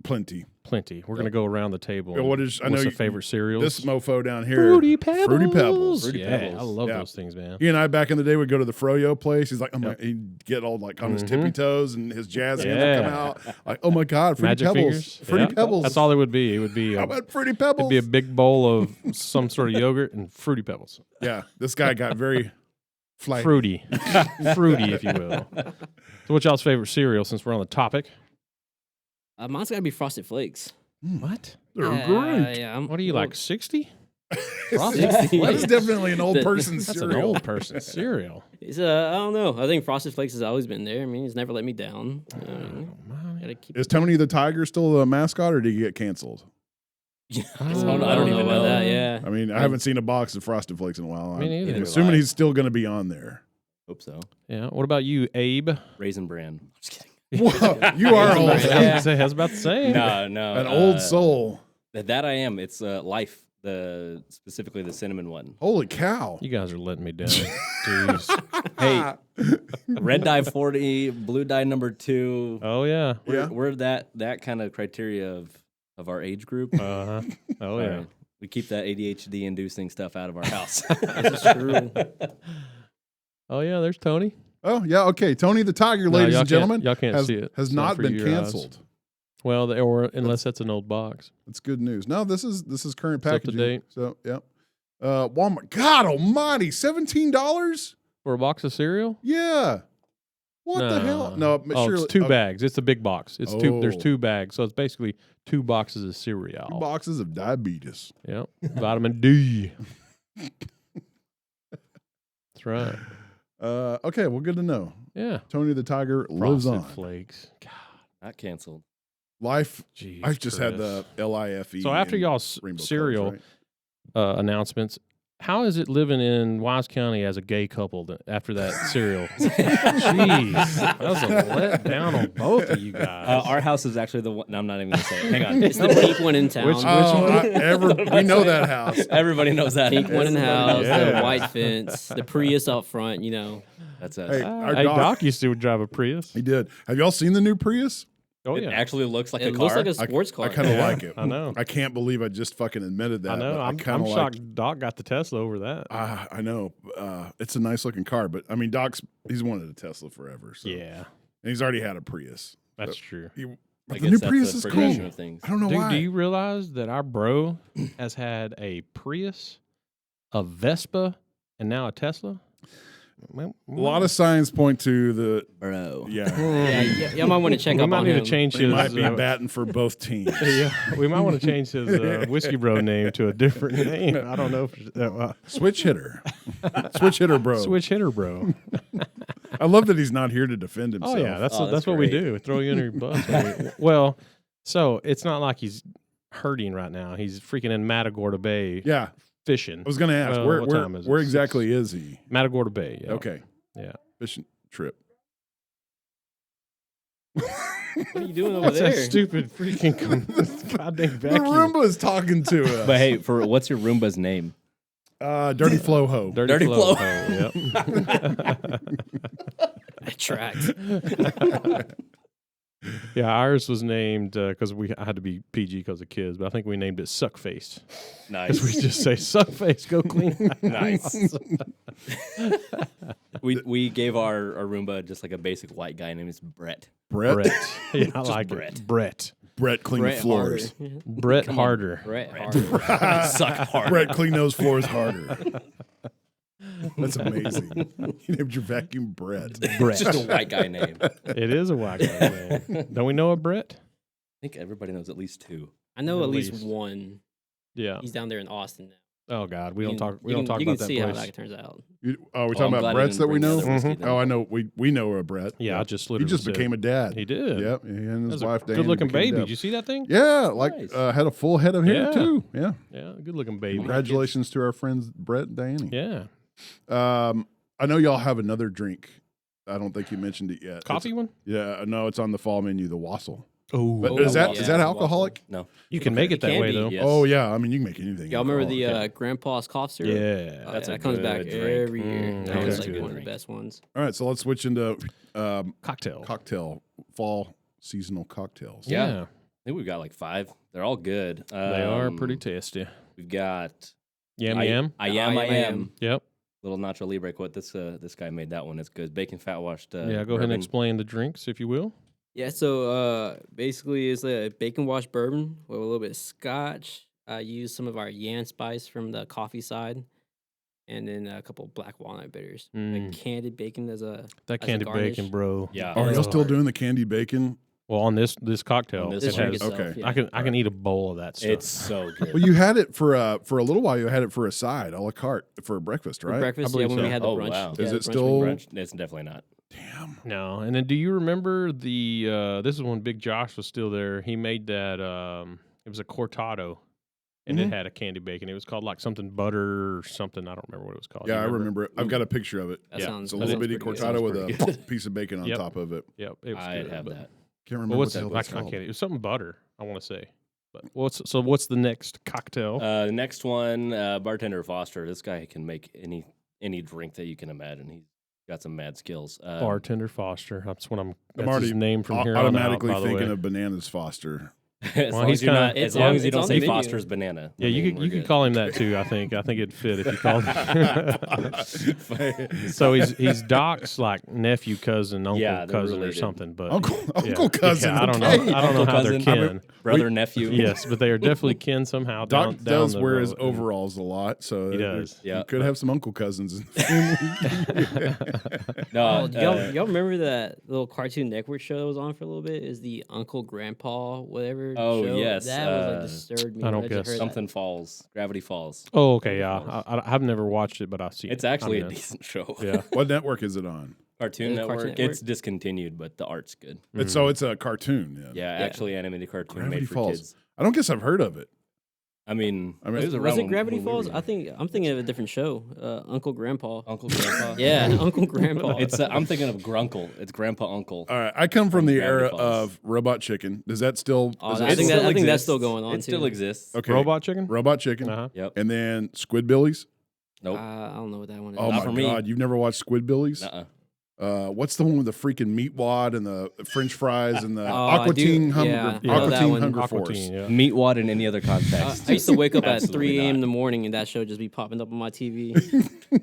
plenty. plenty. We're gonna go around the table. Yeah, what is? I know what's the you- favorite cereals? This mofo down here, Fruity Pebbles. Fruity Pebbles. Fruity yeah, Pebbles. I love Yeah. those things, man. He and I back in the day would go to the Froyo place. He's like, he'd get all like on his tippy toes and his jazz hands would come out. Like, oh my God, Fruity Magic Pebbles. fingers. Fruity Yeah. Pebbles. That's all it would be. It would be. How about Fruity Pebbles? It'd be a big bowl of some sort of yogurt and Fruity Pebbles. Yeah, this guy got very flighty. Fruity, fruity, if you will. So, what's y'all's favorite cereal? Since we're on the topic. Mine's gotta be Frosted Flakes. What? They're Yeah, great. Yeah, I'm What are you well, like? 60? Frosted That's Flakes. definitely an old person's That's an cereal. old person cereal. It's, I don't know. I think Frosted Flakes has always been there. I mean, he's never let me down. Gotta keep. Is Tony the Tiger still the mascot, or did he get canceled? I don't even know. that. Yeah. I mean, I haven't seen a box of Frosted Flakes in a while. Me neither. I'm Neither assuming have I. he's still going to be on there. Hope so. Yeah. What about you, Abe? Raisin Bran. Just kidding. Whoa, you are old. Yeah. I was about to say. No. An old soul. That I am. It's Life. Specifically the cinnamon one. Holy cow. You guys are letting me down. Jeez. Hey, red dye 40, blue dye number 2. Oh yeah. Yeah. We're that kind of criteria of our age group. Uh huh. Oh yeah. Right. We keep that ADHD inducing stuff out of our house. This is true. Oh yeah. There's Tony. Oh, yeah. Okay. Tony the Tiger, No, ladies y'all and gentlemen, y'all can't has, see it. has It's not for been your eyes. canceled. Well, or unless that's an old box. That's good news. No, this is current It's up to packaging. date. So, yeah. Walmart. God almighty, $17? For a box of cereal? Yeah. What the hell? No, but oh, surely, it's 2 bags. It's a big box. It's two. There's Oh. 2 bags, so it's basically 2 boxes of cereal. 2 boxes of diabetes. Yep. Vitamin D. That's right. Okay, well, good to know. Yeah. Tony the Tiger lives Frosted on. Flakes. God, Not canceled. Life. jeez, I've just had Chris. the LIFE. So after and y'all's Rainbow Colors, cereal right? announcements, how is it living in Wise County as a gay couple after that cereal? Jeez, that was a letdown on both of you guys. Our house is actually the one. No, I'm not even gonna say it. Hang on. It's the pink one in town. Which We know that house. Everybody knows that. Pink one in the house, Yeah. the white fence, the Prius up front, you know. That's us. Hey, Ah, our hey, dog- Doc used to drive a Prius. He did. Have y'all seen the new Prius? Oh It yeah, actually looks like It a car. looks like a sports car. I kind of Yeah, like it. I know. I can't believe I just fucking admitted that. I know. but I'm kind of like. shocked Doc got the Tesla over that. I know. It's a nice looking car, but I mean, he's wanted a Tesla forever. So. Yeah, And he's already had a Prius. that's true. But I the guess new that's Prius the is progression cool. of things. I don't know Dude, why. do you realize that our bro has had a Prius, a Vespa, and now a Tesla? A lot of signs point to the. Bro. Yeah. Y'all might want to check We up might on need him. to change He his. might be batting for both teams. Yeah, we might want to change his whiskey bro name to a different name. I don't know. If, Switch hitter. Switch hitter, bro. switch hitter, bro. I love that he's not here to defend Oh himself. yeah, that's that's what we great. do. Throw you under your bus. Well, so it's not like he's hurting right now. He's freaking in Matagorda Bay Yeah. fishing. I was going to ask, Well, what time is it? where exactly is he? Matagorda Bay. Yeah. Okay. Yeah. Fishing trip. What are you doing over What's there? that stupid freaking goddamn The vacuum? Roomba is talking to us. But hey, what's your Roomba's name? Dirty Flow Ho. Dirty Flow. Oh, yep. That tracks. Yeah, ours was named because I had to be PG because of kids, but I think we named it Suckface. Nice. Because we just say Suckface, go clean. Nice. we gave our Roomba just like a basic white guy named Brett. Brett. Brett. Yeah, I like Brett. it. Brett. Brett clean the Brett floors. Harder. Brett Harder. Brett Harder. Suck hard. Brett clean those floors harder. That's amazing. You named your vacuum Brett. Brett. Just a white guy name. I It is a white guy name. Don't we know a Brett? think everybody knows at least 2. I know At at least least. one. Yeah. He's down there in Austin now. Oh God, we don't You talk. can- We don't talk you about can that see how place. that turns out. We're Oh, talking I'm about glad I Bretts didn't that we bring the know. other whiskey then. Oh, I know. We know a Brett. Yeah, I just He literally just said- became a dad. He did. Yep. He and his That's a wife, Dan. good-looking became baby. dad. Did you see that thing? Yeah, like Nice. had a full head of hair Yeah. too. Yeah. Yeah, good-looking baby. Congratulations to our friends Brett and Diane. Yeah, I know y'all have another drink. I don't think you mentioned it yet. coffee one. Yeah, no, it's on the fall menu, the wassail. Oh, But Oh, is that yeah, is that the alcoholic? No. you can make it that can way be, though. Yes. Oh yeah, I mean you can make anything. Y'all remember the alcoholic. Grandpa's cough syrup? Yeah, Oh, That's yeah, a that comes back good drink. every year. Mm, That okay. was That's like good one of the drink. best ones. All right, so let's switch into cocktail. cocktail fall seasonal cocktails. Yeah. think we've got like 5. They're all good. They are pretty tasty. We've got Yam I yam. am. Yep. Little Nacho Libre quote. This guy made that one. It's good. Bacon fat washed. Yeah. Go ahead and bourbon. explain the drinks, if you will. Yeah, so basically it's a bacon wash bourbon with a little bit of scotch. Use some of our yan spice from the coffee side, and then a couple black walnut bitters. Like candied bacon as a That as a candied garnish. bacon, bro. Yeah. Are y'all still Lord. doing the candy bacon? Well, on this cocktail, On this it This drink has, itself, okay. yeah. I can eat a bowl of that stuff. It's so good. Well, you had it for a little while. You had it for a side, a la carte, for breakfast, For right? breakfast. I Yeah, believe when we so. had the Oh, brunch. wow. Yeah, Is the it brunch still- menu. Brunch? It's definitely not. Damn. No. And then do you remember the this is when Big Josh was still there. He made that it was a cortado and it had a candy bacon. It was called like something butter or something. I don't remember what it was called. Yeah, You I remember it. I've got a picture of it. That Yeah. sounds. It's a that little sounds bitty pretty good. cortado with pretty a good. piece of bacon on Yep. top of it. Yep, it was I'd good, have but- that. Can't Well, remember what's what the hell I it's can't called. it was something butter, I want to say. But what's the next cocktail? The next one, bartender Foster. This guy can make any drink that you can imagine. He's got some mad skills. Bartender Foster. That's what that's already his name from here on out, automatically by the thinking way. of Bananas Foster. as Well, long he's as you're kinda- not, It's as long on- as you it's don't on say the menu. Foster's banana. Yeah, I you mean, could we're you could good. call him that too. I think it'd fit if you called him. So he's Doc's like nephew, cousin, uncle, Yeah, they're cousin, or related. something. But Uncle yeah. cousin. Yeah, I don't know. okay. I don't know Uncle, how they're cousin. kin. Brother, nephew. Yes, but they are definitely kin somehow. Doc down does the wear his road. overalls a lot, so He does. Yeah. you could have some uncle cousins in the family. No, Oh, y'all remember that little Cartoon Network show that was on for a little bit? Is the Uncle Grandpa whatever? Oh, show? yes, that was like disturbed me. I don't when just guess. heard that. something falls. Gravity Falls. Oh, okay, yeah. I've never watched it, but I see It's it. actually I a mean, decent show. Yeah. What network is it on? Cartoon It's Network. Cartoon It's Network? discontinued, but the art's good. It's so it's a cartoon. Yeah. Yeah, actually animated cartoon Gravity made for Falls. kids. I don't guess I've heard of it. I mean, I mean, it was around Was it when- Gravity when we were Falls? young. I think I'm thinking of a different show. Uncle Grandpa. Uncle Grandpa. Yeah, Uncle Grandpa. It's I'm thinking of Grunkle. It's Grandpa Uncle. All right, I come from From the Gravity era Falls. of Robot Chicken. Does that still? Oh, is I that think still- that- think that's exists. still going on, It still too. exists. okay. Robot chicken. Robot Chicken, Uh-huh. Yep. and then Squidbillies. Nope. I don't know what that one is. Oh Not my for me. god, you've never watched Squidbillies? Nuh-uh. What's the one with the freaking meat wad and the French fries and the I Aqua do- Teen yeah, I know Aqua that Teen one. Hunger Aqua Force? Teen, yeah. Meat wad in any other context. I used to wake up at Absolutely 3 a.m. in not. the morning and that show just be popping up on my TV.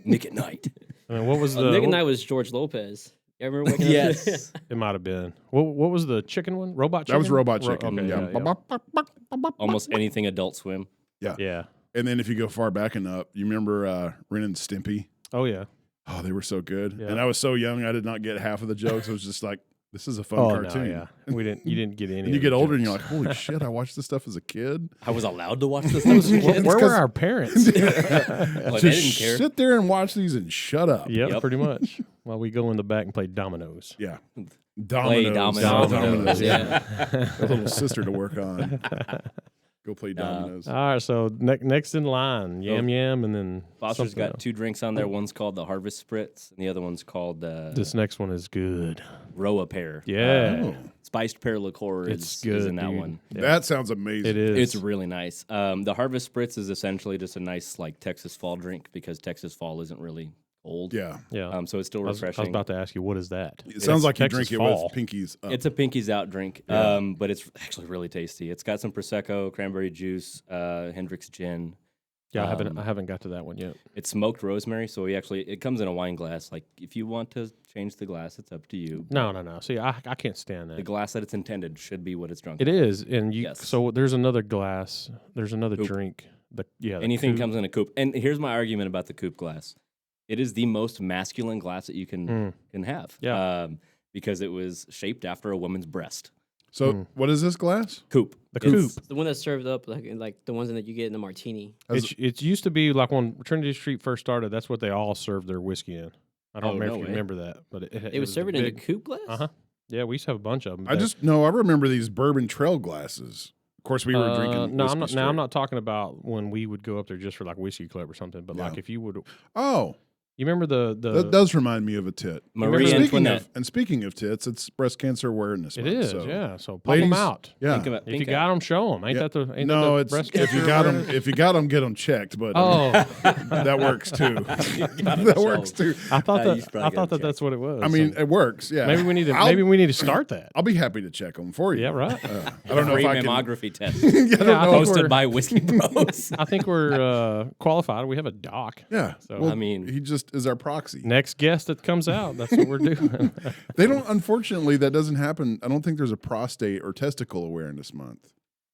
Nick at Night. I mean, what was the? Nick and I was George Lopez. You ever waking up? Yes. It might have been. What was the chicken one? Robot chicken. That was Robot Chicken. Okay, yeah. Almost anything Adult Swim. yeah. And then if you go far back enough, you remember Ren and Stimpy? Oh yeah. Oh, they were so good. Yeah. And I was so young, I did not get half of the jokes. I was just like, this is a fun Oh cartoon. no, yeah. You didn't get any. And of you the get older and you're jokes. like, holy shit, I watched this stuff as a kid. I was allowed to watch this. As a Where, kid. where It's 'cause- were our parents? Like, Just they didn't care. sit there and watch these and shut up. Yep, Yep. pretty much. While we go in the back and play dominoes. Yeah. Play dominoes. Dominoes, Yeah. A little sister to work on. Go play dominoes. All right, so next in line, yam yam, and then Foster's something got else. 2 drinks on there. One's called the Harvest Spritz, and the other one's called This next one is good. Roa Pear. Yeah, Oh, Spiced pear liqueur it's is good in that dude. one. Yeah. that sounds amazing. It is. It's really nice. The Harvest Spritz is essentially just a nice like Texas fall drink because Texas fall isn't really cold. Yeah. Yeah. So it's still I was refreshing. about to ask you, what is that? It sounds like you Texas drink it Fall. with pinkies up. It's a pinkies out drink, Yeah. but it's actually really tasty. It's got some prosecco, cranberry juice, Hendrick's gin. Yeah, Um, I haven't got to that one yet. It's smoked rosemary, so it comes in a wine glass. Like if you want to change the glass, it's up to you. No. See, I can't stand The that. glass that it's intended should be what it's drunk. It is, and you. Yes. So there's another glass. There's another Coupe. drink. The Anything coupe. comes in a coupe. And here's my argument about the coupe glass. It is the most masculine glass that you can have. Yeah. Because it was shaped after a woman's breast. So what is this glass? Coupe. The It's- coupe. The one that's served up like the ones that you get in the martini. It used to be like when Trinity Street first started. That's what they all served their whiskey in. I don't Oh, remember no if you way. remember that, but They would serve it in a coupe glass. Uh huh. Yeah, we used to have a bunch of them. I just no, I remember these bourbon trail glasses. Of course, we were drinking. No, whiskey I'm not. straight. Now I'm not talking about when we would go up there just for like whiskey club or something. But like Yeah. if you would, Oh, You remember That does remind me of a tit. Marie remember- Antoinette. And speaking of tits, it's Breast Cancer Awareness It Month. is, so, yeah. So pop them ladies, out. Yeah. Think about, If you think got them, show them. Ain't Yeah. that the No, the it's breast if you cancer got awareness? them. If you got them, get them checked. But Oh, that works too. that works too. I thought you should probably I get thought them that's what it was. I mean, So it works. Yeah. maybe we need to start that. I'll be happy to check them for you. Yeah, right. I don't know Free if I can. mammography test Yeah, I don't Yeah, I know. think hosted we're- by Whiskey Bros. I think we're qualified. We have a doc. Yeah. So, well, I mean- he just is our proxy. Next guest that comes out, that's what we're doing. They don't. Unfortunately, that doesn't happen. I don't think there's a prostate or testicle awareness month.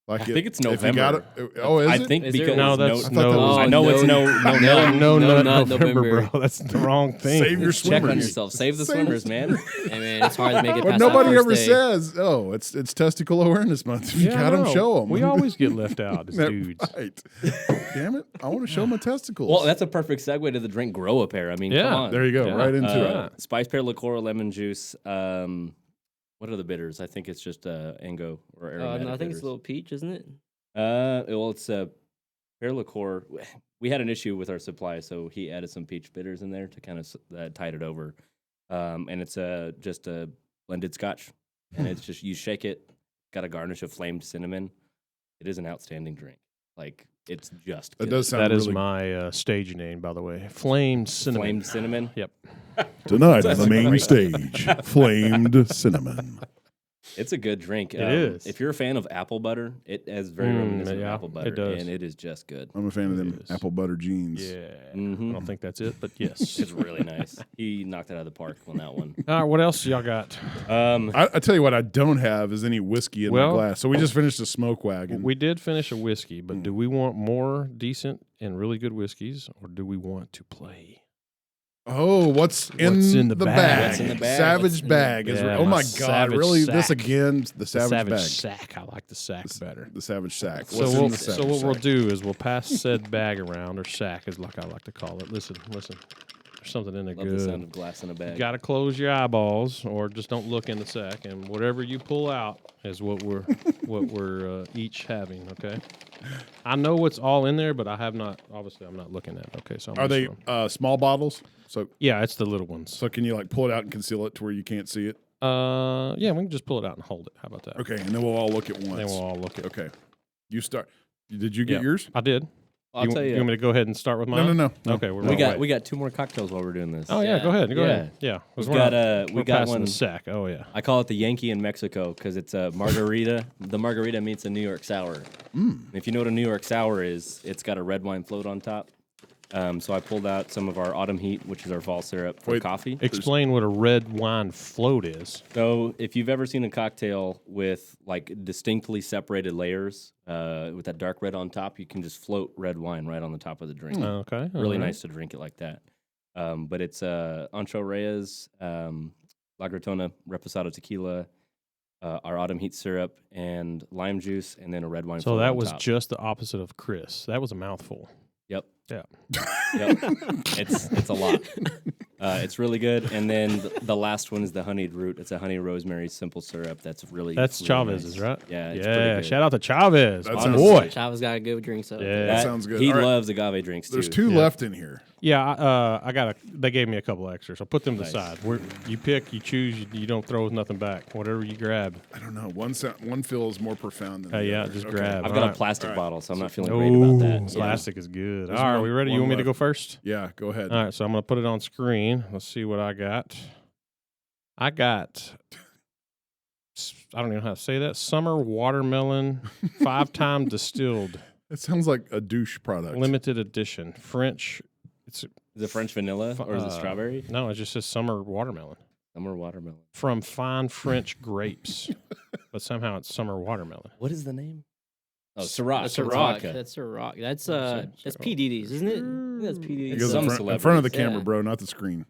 Like I think it's if you got November. it- oh, is I it? think Is there- because No, no, that's I thought that was- I know it's no no, no nut nut November, November. bro. That's the wrong thing. Save your check on swimmers. yourself. Save the Save swimmers, the- man. Hey, man, it's hard to make it But past nobody that ever first day. says, "Oh, it's testicle awareness month." If you Yeah, got I them, know. show them. We always get left out as dudes. Right. Damn it! I want to show my testicles. Well, that's a perfect segue to the drink Grow a Pair. I mean, Yeah, come on. there you go. Yeah. Right into Uh, it. Spice pear liqueur, lemon juice. What are the bitters? I think it's just Ango or aromatic No, I think bitters. it's a little peach, isn't it? Well, it's pear liqueur. We had an issue with our supply, so he added some peach bitters in there to kind of tide it over. And it's just a blended Scotch, and it's just you shake it. Got a garnish of flamed cinnamon. It is an outstanding drink. Like it's just That good. does sound That is really my stage name, by the way. Flamed cinnamon. Flamed cinnamon. Yep. tonight on the main great. stage. Flamed cinnamon. It's a good drink. It is. If you're a fan of apple butter, it has very reminiscent of yeah, apple it butter, does. and it is just good. I'm a fan of them It is. apple butter jeans. Yeah. Mhm. I don't think that's it, but yes. It's really nice. He knocked it out of the park on that one. All right, what else y'all got? I tell you what, I don't have is any whiskey in Well- my glass. So we just finished a smoke wagon. We did finish a whiskey, but do we want more decent and really good whiskeys, or do we want to play? what's in, the the bag? bag? What's in the bag? Savage What's in the bag. bag? Is Yeah, oh my my God! savage Really? This sack. again? The savage, bag. sack. I like the sack better. The savage sack. So, What's in we'll, the so savage what we'll sack? do is we'll pass said bag around, or sack is like I like to call it. Listen. There's something in there Love the sound good. of glass in a bag. You got to close your eyeballs, or just don't look in the sack, and whatever you pull out is what we're each having. Okay. I know what's all in there, but I have not. Obviously, I'm not looking at it. Okay, so I'm Are just they gonna- small bottles? So Yeah, it's the little ones. can you like pull it out and conceal it to where you can't see it? Yeah, we can just pull it out and hold it. How about that? Okay, and then we'll all look at once. Then we'll all look at. Okay, you start. Did you get Yeah. yours? I did. I'll tell You want me to go ahead and start with mine? No. Okay, we're we gonna got wait. we got 2 more cocktails while we're doing this. Oh yeah, go ahead. Go ahead. Yeah, 'cause We've we're got not- we we're got passing one. the sack. Oh yeah. I call it the Yankee in Mexico because it's a margarita. The margarita meets a New York sour. And if you know what a New York sour is, it's got a red wine float on top. So I pulled out some of our autumn heat, which is our fall syrup for Wait. coffee. Explain what a red wine float is. So if you've ever seen a cocktail with like distinctly separated layers, with that dark red on top, you can just float red wine right on the top of the drink. Okay. Really alright. nice to drink it like that. But it's Ancho Reyes, La Gratona Reposado Tequila, our autumn heat syrup, and lime juice, and then a red wine. So float that on was top. just the opposite of Chris. That was a mouthful. Yep. Yeah. Yep. It's a lot. It's really good. And then the last one is the honeyed root. It's a honey rosemary simple syrup. That's really That's really Chavez's, nice. right? Yeah. It's pretty Yeah. good. Shout out to Chavez. That My sounds- boy. Chava's got a good drink, so Yeah. That sounds good. He All right. loves agave drinks There's too. 2 left in here. Yeah, I got they gave me a couple extras. I'll put them to the Nice. side. You pick, you choose, you don't throw nothing back. Whatever you grab. I don't know. One feels more profound than the Yeah, other. just Okay. grab. I've got Alright. a plastic All right. bottle, so I'm not feeling great about that. Yeah. Plastic is good. There's All right, one- we ready? You one want me to left. go first? Yeah, go ahead. All right, so I'm going to put it on screen. Let's see what I got. I got, I don't even know how to say that, summer watermelon, 5-time distilled, It sounds like a douche product. limited edition, French. It's Is it French vanilla or is it strawberry? No, it just says summer watermelon Summer watermelon. from fine French grapes, but somehow it's summer watermelon. What is the name? Oh, Ciroc. That's a Ciroc. rock. That's a rock. That's sorry. P Diddy's, isn't it? I think that's P It Diddy's. goes Some in front of the celebrities, camera, yeah. bro, not the screen.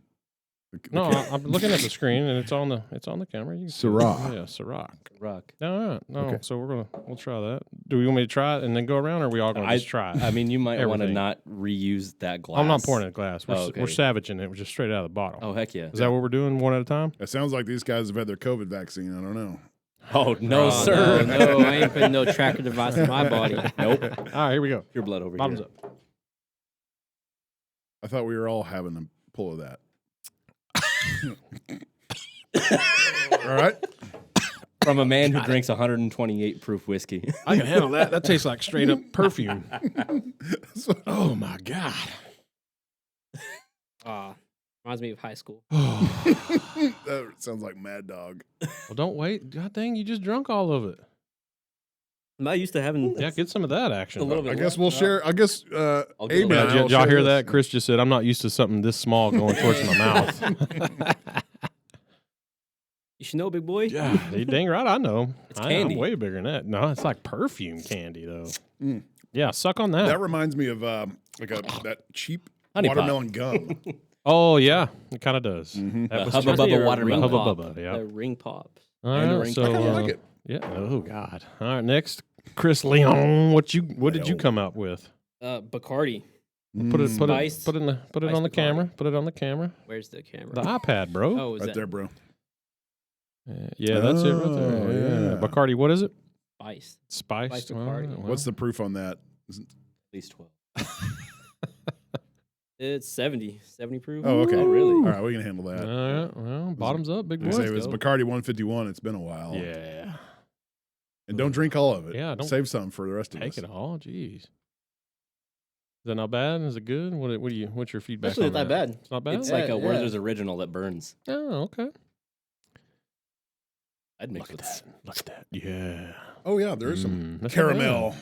No, I'm looking at the screen and it's on the camera. You can see it. Ciroc. Yeah, Ciroc. Rock. No. Okay. So we'll try that. Do we want me to try it and then go around, or are we all going to just try it? I mean, you might want to Everything. not reuse that glass. I'm not pouring in a glass. We're, Oh, okay. we're savaging it. We're just straight out of the bottle. Oh, heck yeah. Is that what we're doing, one at a time? It sounds like these guys have had their COVID vaccine. I don't know. Oh, no, Oh, sir. No, I ain't putting no tracker device in my body. Nope. All right, here we go. Your blood over Bottoms here. up. I thought we were all having a pull of that. All right. From a man who drinks 128 proof whiskey. I can handle that. That tastes like straight up perfume. Oh my god. Reminds me of high school. That sounds like Mad Dog. Well, don't wait. God dang, you just drunk all of it. I'm not used to having. Yeah, get some of that action. A little bit. I guess we'll share. I guess I'll Abe get and it. I Did will y'all share hear this. that? Chris just said, I'm not used to something this small going towards my mouth. You should know, big boy. Yeah, you dang right, I know. It's I'm candy. way bigger than that. No, it's like perfume candy, though. Mm. Yeah, suck on that. That reminds me of that cheap Honey Pot. watermelon gum. Oh, yeah, it kind of does. Mhm. That was Hubba just- Bubba Ring watermelon. Hubba Pop. Bubba, yeah. The ring pops. All And the right, ring so, I kind of like it. Yeah. Oh God. All right. Next, Chris Leon. What did you Leon. come up with? Bacardi. Put it Spiced- on the spiced camera. Bacardi. Put it on the camera. Where's the camera? The iPad, bro. Oh, is Right that there, bro. Yeah, that's it right there. Oh, Yeah. yeah. Bacardi. What is it? spiced? Spiced. Spiced Bacardi. Well, What's the proof on that? At least 12. It's 70 proof. Oh, okay. Oh, really? All right, we can handle that. All right. Well, bottoms up, big I boy. say it was go. Bacardi 151. It's been a while. Yeah. And don't drink all of it. Yeah, don't Save some for the rest of Take us. it all. Jeez. Is that not bad? Is it good? What's your feedback? Actually, on it's not that? bad. It's not bad. It's like a Yeah. Werther's original that burns. Oh, okay. I'd mix Look at with that. Look at that. Yeah. Oh, yeah, there is some That's not bad. caramel.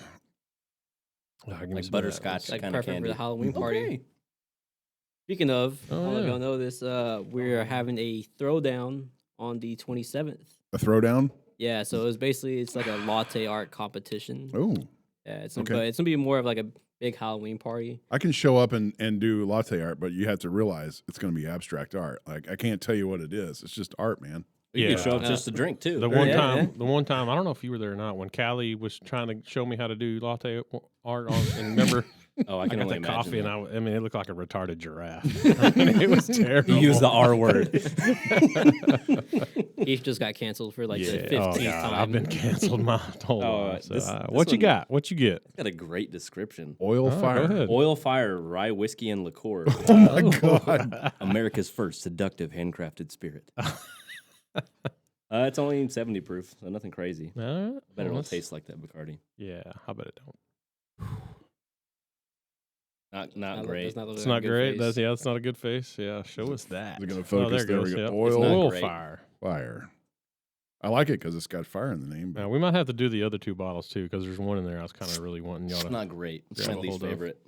Ah, give me like some of that. butterscotch It's like kind of perfect candy. for the Halloween party. Okay. Speaking of, I Oh, don't know if yeah. y'all know this. We're having a throwdown on the 27th. A throwdown. Yeah, so it's like a latte art competition. Oh, Yeah, it's Okay. but it's gonna be more of like a big Halloween party. I can show up and do latte art, but you have to realize it's going to be abstract art. Like, I can't tell you what it is. It's just art, man. You Yeah. can show up just to drink too. The Yeah, one yeah. time, I don't know if you were there or not, when Callie was trying to show me how to do latte art on, and remember, Oh, I I can got only the imagine. coffee, and that. I mean, it looked like a retarded giraffe. I mean, it was terrible. You use the R word. He just got canceled for like the Yeah. 15th Oh God, time. I've been canceled my whole Oh, life. So, this what you one- got? What you get? Got a great description. Oil Oh, go fire. ahead. Oil fire, rye whiskey, and liqueur. Oh, my God. America's first seductive handcrafted spirit. It's only 70 proof, so nothing crazy. All right. Bet Well, it'll let's- taste like that Bacardi. Yeah, I bet it don't. Not great. Does not look It's like a not good great. face. That's not a good face. Yeah, show us that. Is it going to Oh, focus? there There it we goes. go. Yep. Oil, not Oil great. fire. fire. I like it because it's got fire in the name. But Now, we might have to do the other two bottles too, because there's one in there I was kind of really wanting y'all It's to. not great. It's Yeah, my least hold up. favorite.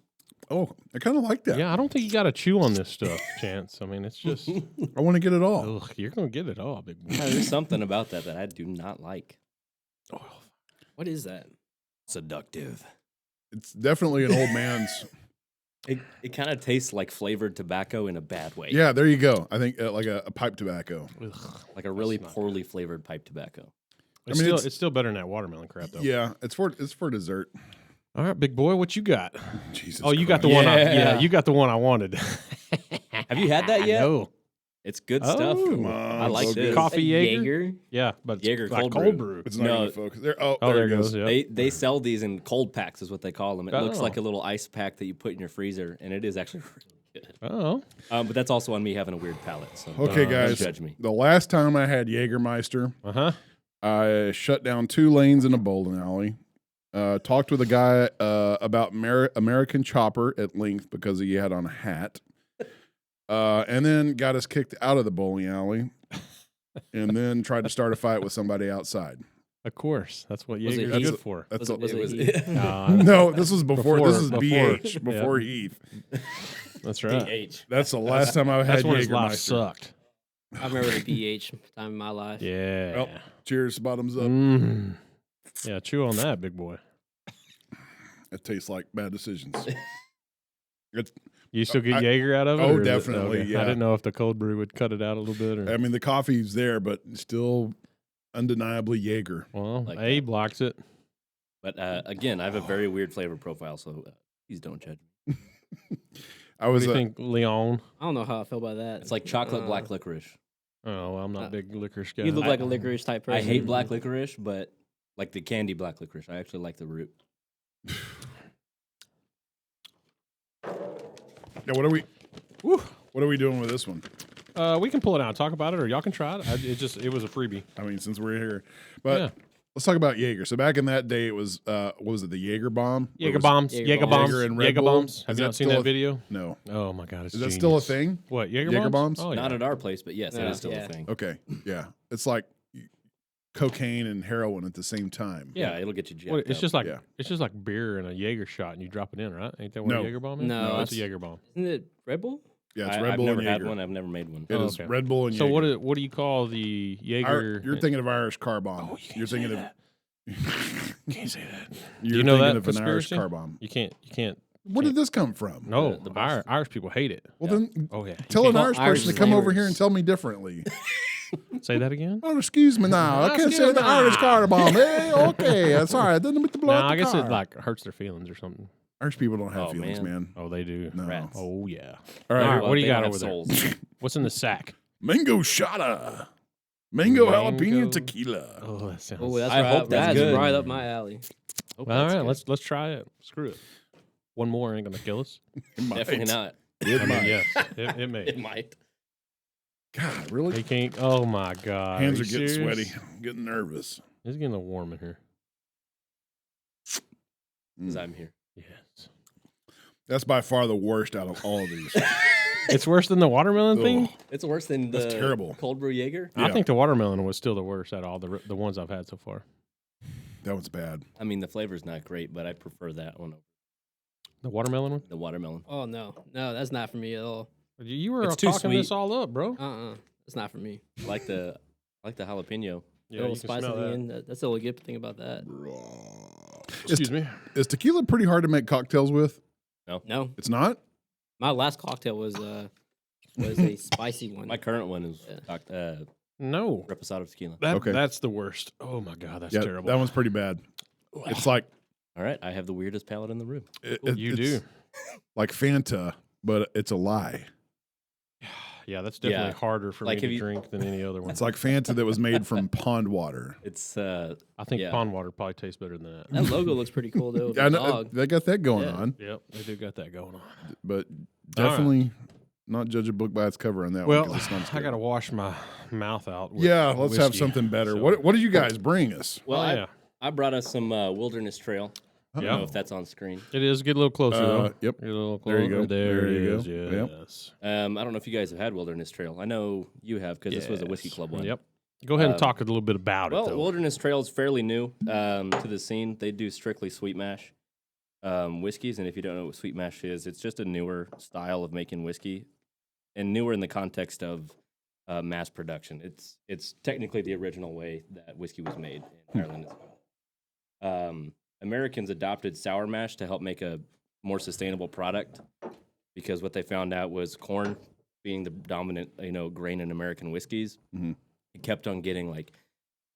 oh, I kind of like that. Yeah, I don't think you got to chew on this stuff, Chance. I mean, it's just, I want to get it all. ugh, you're gonna get it all, big boy. There's something about that I do not like. What is that? Seductive. It's definitely an old man's. It kind of tastes like flavored tobacco in a bad way. Yeah, there you go. I think like a pipe tobacco. Ugh. Like a really not poorly flavored pipe tobacco. It's, mean, it's still better than that watermelon crap, though. Yeah, it's for dessert. All right, big boy, what you got? Jesus. Oh, you got the Christ. one. Yeah. You got the one I wanted. Have you had that yet? No. It's good stuff. Oh. Come on, I like so this. good. Coffee Jaeger? Yeah, but it's Jaeger like cold brew. brew. It's not No. going to focus. There, oh, Oh, there it goes. Yeah. They sell these in cold packs, is what they call them. It looks Oh. like a little ice pack that you put in your freezer, and it is actually really good. Oh, But that's also on me having a weird palate. So Okay, don't guys. judge me. The last time I had Jägermeister, uh-huh. I shut down 2 lanes in a bowling alley. Talked with a guy about American Chopper at length because he had on a hat. And then got us kicked out of the bowling alley. And then tried to start a fight with somebody outside. Of course. That's what Was it Jaeger's Heath? good for. That's Was a- it was- Heath? no, this was before. This is Before. BH before Yeah. Heath. That's right. PH. That's the last time I've That's had when his life Jägermeister. sucked. I remember the BH time in my life. Yeah. Well, cheers, bottoms up. Mm. Yeah, chew on that, big boy. It tastes like bad decisions. It's, You still get Jaeger out of it? oh, or is it- definitely, okay. yeah. I didn't know if the cold brew would cut it out a little bit. Or, I mean, the coffee's there, but still undeniably Jaeger. well, Like Abe likes it. But again, I have a very weird flavor profile, so please don't judge me. I What was do you think, Leon? I don't know how I feel about that. It's like chocolate Uh, black licorice. Oh, well, I'm not a big licorice guy. You look like a licorice type person. I hate black licorice, but like the candy black licorice. I actually like the root. Yeah, what What are we doing with this one? We can pull it out and talk about it, or y'all can try it. It was a freebie. I mean, since we're here, but Yeah. let's talk about Jaeger. So back in that day, it was what was it, the Jaeger bomb? Jaeger bombs. Jaeger Jaeger bombs. Jaeger and Red Jaeger Bull? bombs. Have Is you that not seen still that a- video? No. Oh my god, it's Is that still a genius. thing? What, Jaeger, Jaeger bombs? bombs? Oh, yeah. Not at our place, but yes, it Yeah, is still yeah. a thing. Okay. Yeah. It's like cocaine and heroin at the same time. Yeah, it'll get you jacked Well, it's up. just like Yeah. it's just like beer and a Jaeger shot, and you drop it in, right? Ain't that what No. a Jaeger bomb is? No, it's a that's- Jaeger bomb. Isn't it Red Bull? Yeah, it's I, Red I've Bull never and had Jaeger. one. I've never made one. It Oh, is okay. Red Bull and So Jaeger. what do you call the Jaeger? You're thinking of Irish car bomb. Oh, you can't You're thinking say of that. Can't say that. you're you know thinking that of an Irish conspiracy? car bomb. You can't. Where did this come from? No, The Boston- Irish people hate it. Well, then Oh yeah. tell an Well, Irish Irish person to come over here flavors. and tell me differently. Say that again. Oh, excuse me now. I can't say Excuse the me Irish now. car bomb. Hey, okay. That's all right. Then with the No, blood. I guess it like hurts their feelings or something. Irish people don't have Oh, feelings, man. man. Oh, they do. No. Rats. Oh yeah. All All right. right, what do you they got don't over have there? souls. What's in the sack? Mango shada. Mango jalapeno Mango- tequila. Oh, that sounds. Oh, that's I right, hope that's that's good. right up my alley. Hope All that's right, good. let's try it. Screw it. One more ain't gonna kill us. It might. Definitely not. It I mean, might. yes, it may. It might. God, really? He can't. Oh my god. Hands you are getting serious? sweaty. I'm getting nervous. It's getting a little warm in here. Because I'm here. Yes. That's by far the worst out of all of these. It's worse than the watermelon thing. Ugh. It's worse than the That's terrible. cold brew Jaeger. I Yeah. think the watermelon was still the worst out of all the ones I've had so far. That one's bad. I mean, the flavor's not great, but I prefer that one over The watermelon one. the watermelon. Oh no, that's not for me at all. You were It's too talking this sweet. all up, bro. It's not for me. I like the jalapeno. Yeah, a little you can spice smell at the that. end. That's the only good thing about that. Excuse me. Is tequila pretty hard to make cocktails with? No, It's not? my last cocktail was a spicy one. My current one is Yeah. No, reposado tequila. Okay. that's the worst. Oh my god, that's Yeah, terrible. that one's pretty bad. It's like All right, I have the weirdest palate in the room. You it's do. like Fanta, but it's a lie. Yeah, that's definitely Yeah. harder for Like, me have to you- drink than any other one. It's like Fanta that was made from pond water. It's I think yeah. pond water probably tastes better than that. That logo looks pretty cool though. I The know dog. they got that going Yeah. on, Yep, they do got that going on. but definitely not judge a book by its cover on that one. Well, 'cause it's not as I good. got to wash my mouth out. With Yeah, let's have whiskey, something better. so- What did you guys bring us? well. Oh, yeah, I brought us some Wilderness Trail. I don't Yeah. know if that's on screen. it is. Get a little closer though. Yep. Get a little There closer. you go. There, There it you is. go. Yep. Yes. I don't know if you guys have had Wilderness Trail. I know you have because this was a whiskey Yes. club one. Yep. Go ahead and Um, talk a little bit about it. Well, Though. Wilderness Trail is fairly new to the scene. They do strictly sweet mash whiskeys, and if you don't know what sweet mash is, it's just a newer style of making whiskey, and newer in the context of mass production. It's technically the original way that whiskey was made in Ireland as well. Americans adopted sour mash to help make a more sustainable product because what they found out was corn being the dominant grain in American whiskeys. Mhm. It kept on getting like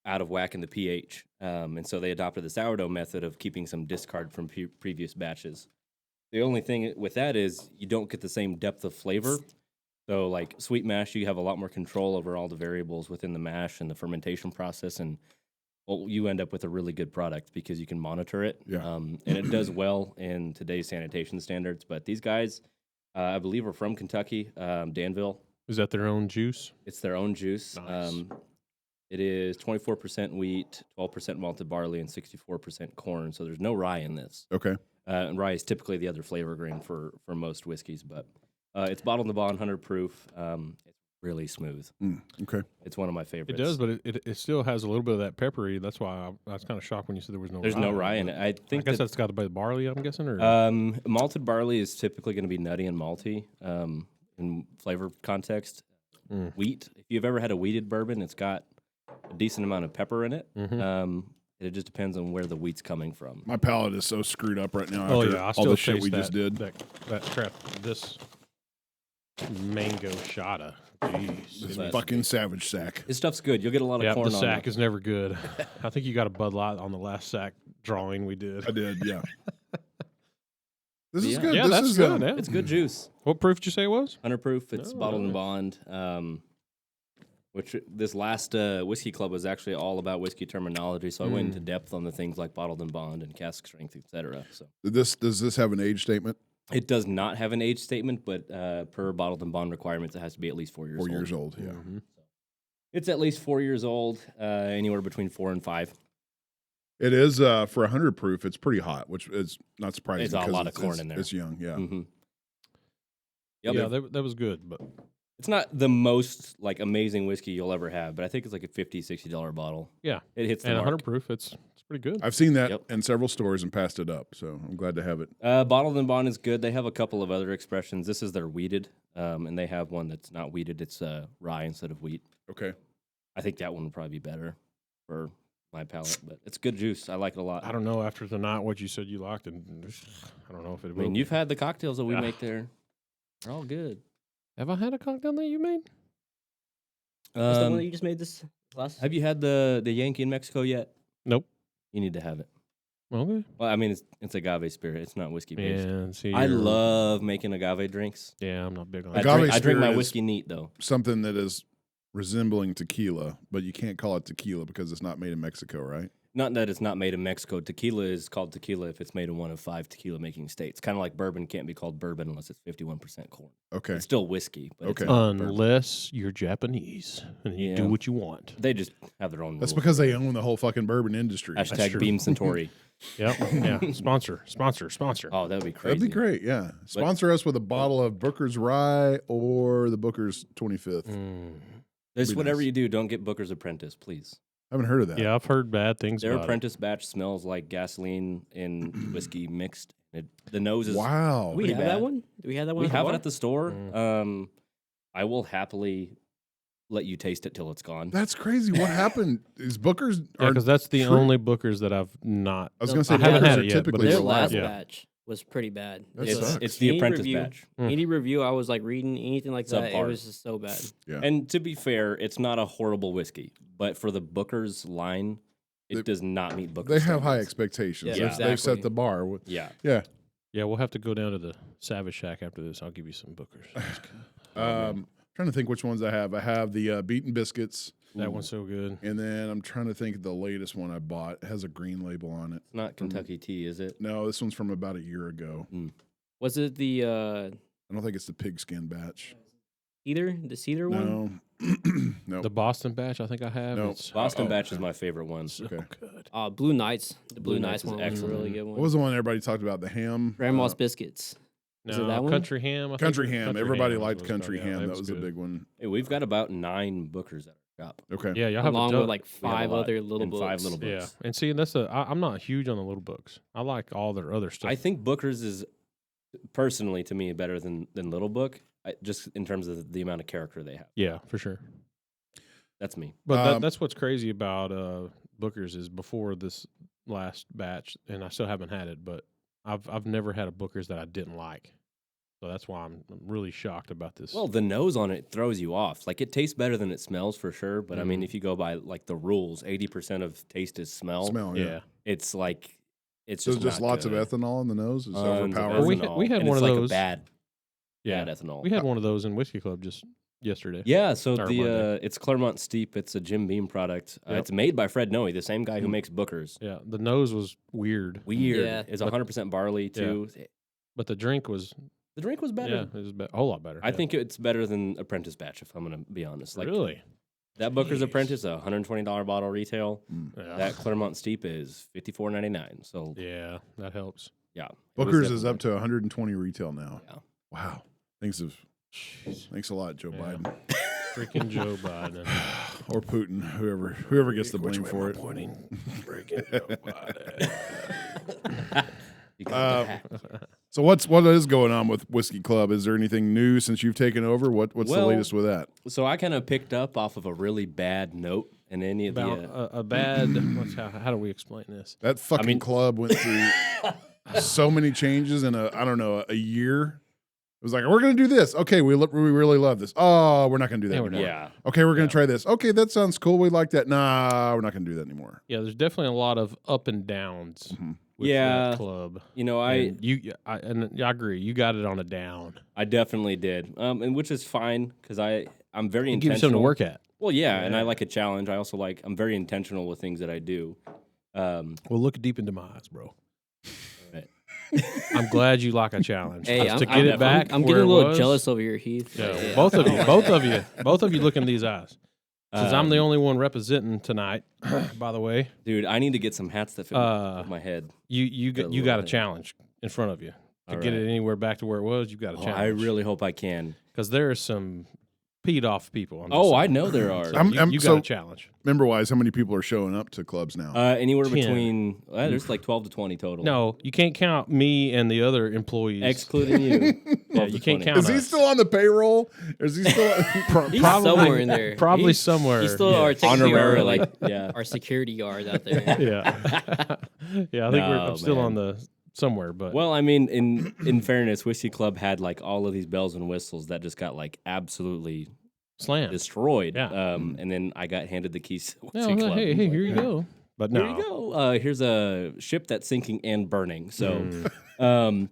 out of whack in the pH, and so they adopted the sourdough method of keeping some discard from previous batches. The only thing with that is you don't get the same depth of flavor. So, like sweet mash, you have a lot more control over all the variables within the mash and the fermentation process, and well, you end up with a really good product because you can monitor it. Yeah. And it does well in today's sanitation standards. But these guys, I believe, are from Kentucky, Danville. Is that their own juice? It's their own juice. Nice. It is 24% wheat, 12% malted barley, and 64% corn. So there's no rye in this. Okay. And rye is typically the other flavor grain for most whiskeys, but it's bottled in the bond, 100 proof. It's really smooth. Okay. It's one of my It favorites. does, but it still has a little bit of that peppery. That's why I was kind of shocked when you said there was no. There's no rye in it. I I think guess that, that's got to be the barley. I'm guessing, or malted barley is typically going to be nutty and malty in flavor context. Mm. Wheat, if you've ever had a wheated bourbon, it's got a decent amount of pepper in it. Mhm. It just depends on where the wheat's coming from. My palate is so screwed up right now oh after yeah, I all still the shit taste we that, just did. That crap. This mango shada. Jeez. This Nice. fucking Savage Sack. This stuff's good. You'll get a lot of Yeah, corn the on sack it. is never good. I think you got a Bud Light on the last sack drawing we did. I did, yeah. This is Yeah. good. Yeah, this that's is good. Yeah. It's good juice. What proof did you say it was? 100 proof. It's Oh, bottled in nice. bond. Which this last whiskey club was actually all about whiskey terminology, so I went into depth on the things like bottled in bond and cask strength, etc. So Does this have an age statement? It does not have an age statement, but per bottled and bond requirements, it has to be at least 4 years 4 old. years old, yeah. Mhm. It's at least 4 years old, anywhere between 4 and 5. It is for 100 proof. It's pretty hot, which is not surprising. There's a 'cause lot of corn in there. It's young, yeah. Mm-hmm. Yep. Yeah, that was good, but It's not the most like amazing whiskey you'll ever have, but I think it's like a $50-$60 bottle. yeah, It hits the and mark. 100 proof, it's pretty good. I've seen that Yep. in several stores and passed it up, so I'm glad to have it. Bottled and Bond is good. They have a couple of other expressions. This is their wheated, and they have one that's not wheated. It's rye instead of wheat. Okay. I think that one would probably be better for my palate, but it's good juice. I like it a lot. I don't know after tonight what you said you liked, and I don't know if it. I mean, will you've had the cocktails that we Ah. make there. They're all good. have I had a cocktail that you made? What's the one that you just made this last? Have you had the Yankee in Mexico yet? Nope. You need to have it. Okay. Well, I mean, it's agave spirit. It's not whiskey based. And see, I you're- love making agave drinks. Yeah, I'm not big on I it. Agave drink my spirit is- whiskey neat though. Something that is resembling tequila, but you can't call it tequila because it's not made in Mexico, right? Not that it's not made in Mexico. Tequila is called tequila if it's made in one of 5 tequila making states. Kind of like bourbon can't be called bourbon unless it's 51% corn. Okay. It's still whiskey, but it's Okay. not bourbon. Unless you're Japanese and you do Yeah. what you want. They just have their own. That's rules. because they own the whole fucking bourbon industry. Hashtag true. Beam Centauri. Yep. Yeah. Sponsor. Oh, that would be crazy. That'd be great, yeah. Sponsor us with a bottle of Booker's Rye or the Booker's 25th. Mm. Just Be whatever nice. you do, don't get Booker's Apprentice, please. I haven't heard of that. Yeah, I've heard bad things Their about apprentice batch smells like gasoline and whiskey mixed. The nose is. Wow. we pretty have that bad. one. Do we have that one? We have it bar? at the store. Mm. I will happily let you taste it till it's gone. That's crazy. What happened? Is Booker's Yeah, are because that's the true- only Bookers that I've not. I was going to say I haven't Booker's had are it yet, but typically Their it's- reliable. last yeah. batch was pretty bad. That It's, sucks. it's the Any apprentice review- batch. Any review I was like reading, anything like that, it Subpar. was just so bad. Yeah. And to be fair, it's not a horrible whiskey, but for the Booker's line, it They- does not meet Booker's. They have high standards. expectations. Yeah, They've set exactly. the bar. Yeah. Yeah. Yeah, we'll have to go down to the Savage Shack after this. I'll give you some Bookers. Trying to think which ones I have. I have the Beaten Biscuits, That one's so good. and then I'm trying to think of the latest one I bought. It has a green label on it. It's not Kentucky tea, is it? No, this one's from about a year ago. Was it the I don't think it's the pigskin batch. cedar one? No. no. The Boston batch, I think I have. No. It's Boston Oh, batch is okay. my favorite one. so Okay. good. Blue Knights. The Blue Blue Knights Knights is one was a excellent. really good What one. was the one everybody talked about? The ham? Grandma's Biscuits. Is it No, that one? Country Ham. I think Country it was ham. Country Everybody Ham liked was country called. Yeah, ham. That was a good. big one. Hey, we've got about 9 Bookers at our shop. Okay. Yeah, y'all have a Along ton. with like We have a 5 lot, other little and books. 5 little Yeah, books. and see, that's I'm not huge on the little books. I like all their other stuff. I think Booker's is personally to me better than Little Book, just in terms of the amount of character they have. Yeah, for sure. That's me. But Um, that's what's crazy about Booker's is before this last batch, and I still haven't had it, but I've never had a Booker's that I didn't like. So that's why I'm really shocked about this. Well, the nose on it throws you off. Like it tastes better than it smells for sure. But I mean, if you go by like the rules, 80% of taste is smell. Smell, yeah. yeah. It's like it's So just just not lots good. of ethanol in the nose. It's Tons of overpowered. Well, we ethanol, we had and one it's of like those. A bad Yeah, ethanol. we had one of those in Whiskey Club just yesterday. Yeah, so Or the Monday. it's Claremont Steep. It's a Jim Beam product. Yep. It's made by Fred Noe, the same guy who makes Booker's. Yeah, the nose was weird, Weird. Yeah. It's 100% barley too. but the drink was The drink was better. yeah, it was a whole lot better. I yeah. think it's better than Apprentice Batch, if I'm going to be honest. Like really. that Booker's Jeez. Apprentice, a $120 bottle retail. Yeah. That Claremont Steep is $54.99. So yeah, that helps. yeah, it was Booker's is definitely- up to 120 retail now. Yeah. Wow. Thanks a lot, Joe Yeah. Biden. Freaking Joe Biden. Or Putin, whoever gets the blame for it. Freaking Joe Biden. You got the Uh, hat. So what is going on with Whiskey Club? Is there anything new since you've taken over? What's the Well, latest with that? So I kind of picked up off of a really bad note in any of About the. a bad. How do we explain this? That fucking mean- club went through so many changes in a year. It was like, we're going to do this. Okay, we really love this. Oh, we're not going to do that Yeah, we're anymore. Yeah, Okay, we're going to try this. Okay, that sounds cool. We like that. Nah, we're not going to do that anymore. Yeah, there's definitely a lot of up and downs with Yeah. that club. you know, I agree. You got it on a down. I definitely did, and which is fine because I'm very Give you intentional. something to work at. Well, yeah, and I Yeah. like a challenge. I also I'm very intentional with things that I do. Well, look deep into my eyes, bro. Right. I'm glad you like a challenge. Hey, 'Cause to get it back, I'm where getting a it little was- jealous over here, Heath. Yeah, Yeah. both of you look in these eyes. Since I'm the only one representing tonight, by the way, Dude, I need to get some hats that fit my head. you Got a got a little- challenge in front of you to All get right. it anywhere back to where it was. You got a challenge. I really hope I can. because there are some peed off people. I'm just Oh, I saying. know there are. So I'm- you got so- a challenge. Member-wise, how many people are showing up to clubs now? Anywhere 10. between there's like 12 to 20 total. No, you can't count me and the other employees. excluding you. Yeah, 12 to you can't 20. count Is he us. still on the payroll? Or is he still? He's somewhere in there. Probably He's- somewhere. He's still yeah. our technically our, Honorarily, like yeah. our security guard out there. yeah, yeah. I think No, I'm still on man. the somewhere, but Well, I mean, in fairness, Whiskey Club had like all of these bells and whistles that just got like absolutely slam. destroyed. Yeah. And then I got handed the keys to No, Whiskey Club. hey, and hey, was here like, you go. But no, Here you go. Here's a ship that's sinking and burning. So, Mm.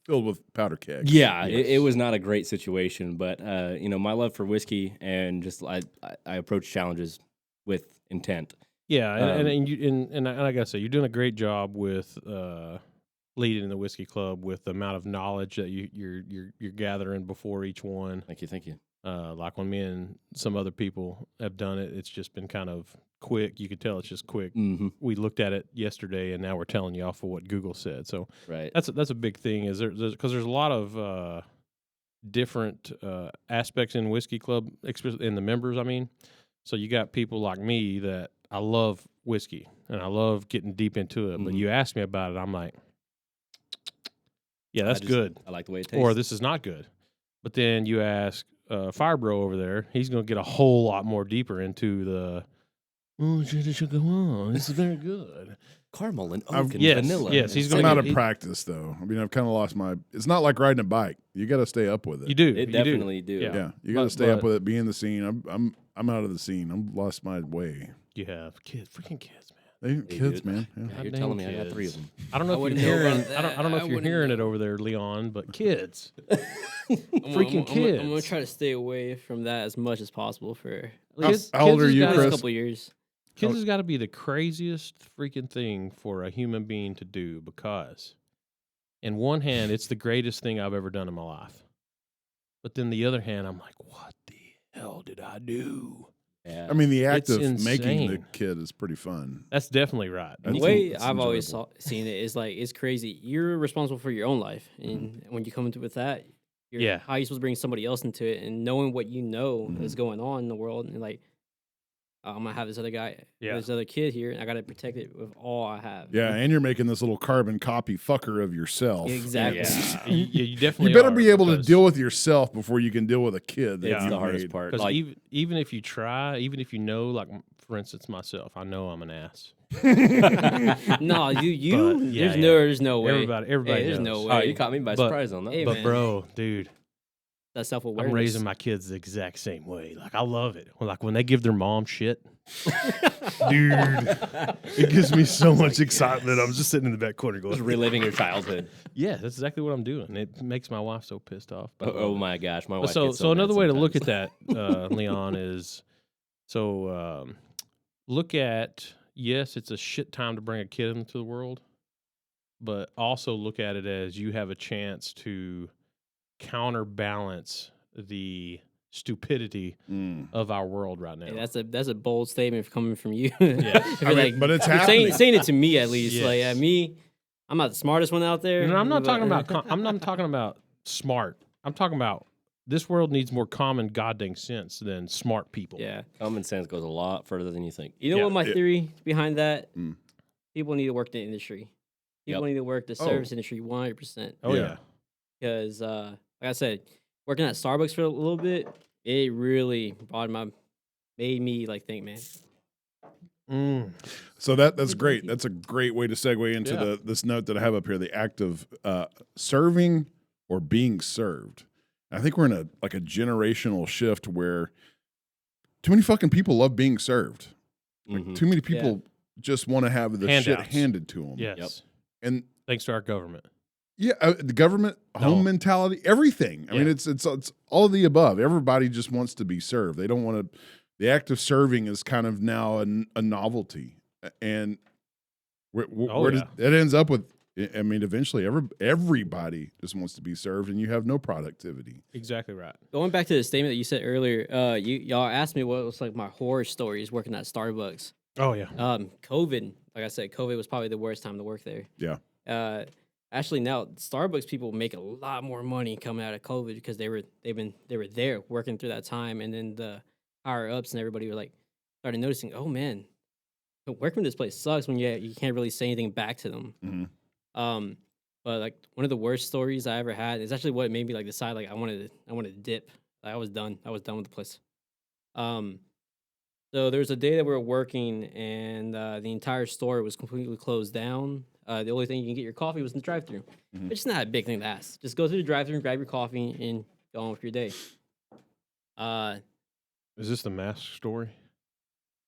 filled with powder kegs. yeah, it was not a great situation. But my love for whiskey and just I approach challenges with intent. Yeah, Um, and I gotta say, you're doing a great job with leading the whiskey club with the amount of knowledge that you're gathering before each one. Thank you. Like when me and some other people have done it, it's just been kind of quick. You could tell it's just quick. Mm-hmm. We looked at it yesterday, and now we're telling you off of what Google said. So Right. that's a big thing. Is because there's a lot of different aspects in whiskey club, in the members. I mean, so you got people like me that I love whiskey and I love getting deep into it. But Mhm. you ask me about it, I'm like, yeah, that's good, I like the way it tastes. or this is not good. But then you ask Fire Bro over there, he's going to get a whole lot more deeper into the. Oh, this is very good. caramel and I've- oak and Yes, vanilla. yes, he's I'm gonna out get- of he- practice though. I mean, I've kind of lost my. It's not like riding a bike. You got to stay up with it. You do. It you definitely do. Yeah. Yeah, you got to But- stay up but- with it. Be in the scene. I'm out of the scene. I'm lost my way. You have man. freaking kids, man. They kids, dude. man. Yeah. Yeah, you're Goddamn telling me I got 3 of kids. them. I don't know I if you're wouldn't know hearing. about I don't know that. if I you're wouldn't hearing know. it over there, Leon. But kids, Freaking Freaking kids. I'm gonna try to stay away from that as much as possible for at How- least how old are has you, gotta- the next Chris? couple years. Kids has got to be the craziest freaking thing for a human being to do because, in one hand, it's the greatest thing I've ever done in my life. But then the other hand, I'm like, what the hell did I do? Yeah. I mean, the act It's of making the insane. kid is pretty fun. That's definitely right. That's The way it's I've always enjoyable. seen it is like it's crazy. You're responsible for your own life, and when you come into with that, Yeah. how are you supposed to bring somebody else into it and knowing what you know Mhm. is going on in the world, and like I'm gonna have this other guy, Yeah. this other kid here, and I gotta protect it with all I have. Yeah, and you're making this little carbon copy fucker of yourself. Exactly. Yeah. You definitely. You better are, be able to because- deal with yourself before you can deal with a kid. That That's you've the hardest made. part. Because Like, even if you try, even if you know, like for instance, myself, I know I'm an ass. No, you. But, yeah, there's no way. Everybody Hey, there's knows. no oh, way. you caught me by But- surprise on that. Hey, But man. bro, dude, That self awareness. I'm raising my kids the exact same way. Like I love it. Like when they give their mom shit, dude, it gives me so much excitement. I'm just sitting in the back corner Just going, reliving your childhood. yeah, that's exactly what I'm doing. It makes my wife so pissed off. Oh, oh my gosh, my wife. So gets so mad another way to look at sometimes. that, Leon, is look at, yes, it's a shit time to bring a kid into the world, but also look at it as you have a chance to counterbalance the stupidity Mm. of our world right now. Hey, that's a bold statement coming from you. Yeah. If you're like, but it's you're happening. saying it to me at least. Like Yes. me, I'm not the smartest one out there. No, I'm not but- talking about. I'm not talking about smart. I'm talking about this world needs more common goddamn sense than smart people. Yeah. Common sense goes a lot further than you think. You know Yeah. what my Yeah. theory behind that? Mm. People need to work in the industry. People Yep. need to work the Oh. service industry 100%. Oh Yeah. yeah. Because, like I said, working at Starbucks for a little bit, it really made me like think, man. Mm. So that's great. That's a great way to segue into Yeah. this note that I have up here: the act of serving or being served. I think we're in a generational shift where too many fucking people love being served. Like, Mhm. too many people just want to have the shit Handouts. handed to them. Yes. And Thanks to our government. yeah, the government, home No. mentality, everything. I mean, Yeah. it's all of the above. Everybody just wants to be served. They don't want to. The act of serving is kind of now a novelty, and where Oh, does yeah. it ends up with I mean, eventually, everybody just wants to be served, and you have no productivity. Exactly right. Going back to the statement that you said earlier, y'all asked me what was like my horror stories working at Starbucks. Oh yeah. COVID, like I said, COVID was probably the worst time to work there. Yeah. Actually, now Starbucks people make a lot more money coming out of COVID because they were there working through that time, and then the higher ups and everybody were like started noticing, oh man, working in this place sucks when you can't really say anything back to them. Mm-hmm. But like one of the worst stories I ever had is actually what made me like decide like I wanted to dip. Like, I was done with the place. So there was a day that we were working, and the entire store was completely closed down. The only thing you can get your coffee was in the drive-thru. Mhm. It's not a big thing to ask. Just go through the drive-thru, grab your coffee, and go on with your day. Is this the mask story?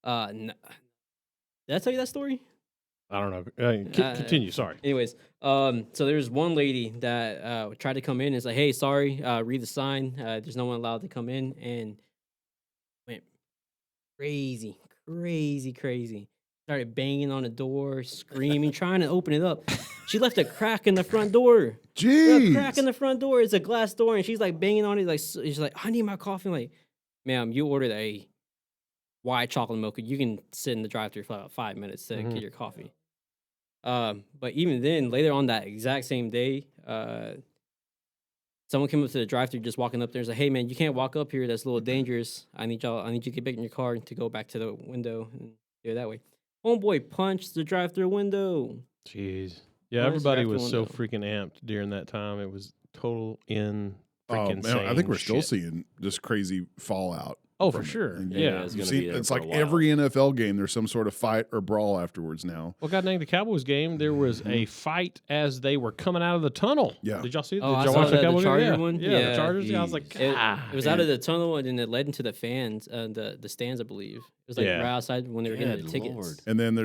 Did I tell you that story? I don't know. Continue. Sorry. Anyways, so there's one lady that tried to come in and say, "Hey, sorry, read the sign. There's no one allowed to come in," and went crazy. Started banging on the door, screaming, trying to open it up. She left a crack in the front door. Jeez. A crack in the front door. It's a glass door, and she's like banging on it. Like she's like, "I need my coffee." I'm like, ma'am, you ordered a white chocolate milk. You can sit in the drive-thru for about 5 minutes to get your coffee. But even then, later on that exact same day, someone came up to the drive-thru just walking up there and said, "Hey man, you can't walk up here. That's a little dangerous. I need you to get back in your car to go back to the window and do it that way." Homeboy punched the drive-thru window. Jeez. Yeah, Punched the everybody drive-thru was so window. freaking amped during that time. It was total freaking Man, I think we're still shit. seeing just crazy fallout. Oh, for from it. sure. And Yeah. it's you gonna see, be there it's for a like while. every NFL game, there's some sort of fight or brawl afterwards now. Well, God dang, the Cowboys game, there was a fight as they were coming out of the tunnel. Yeah. Did y'all see that? Oh, Did I y'all saw watch that, the Cowboys game? Charger Yeah. one? Yeah, Yeah. the Chargers. Yeah, I was like, It was out man. of the tunnel and then it led into the fans, the stands, I believe. It was like Yeah. right outside when they were getting the Good tickets. Lord. And then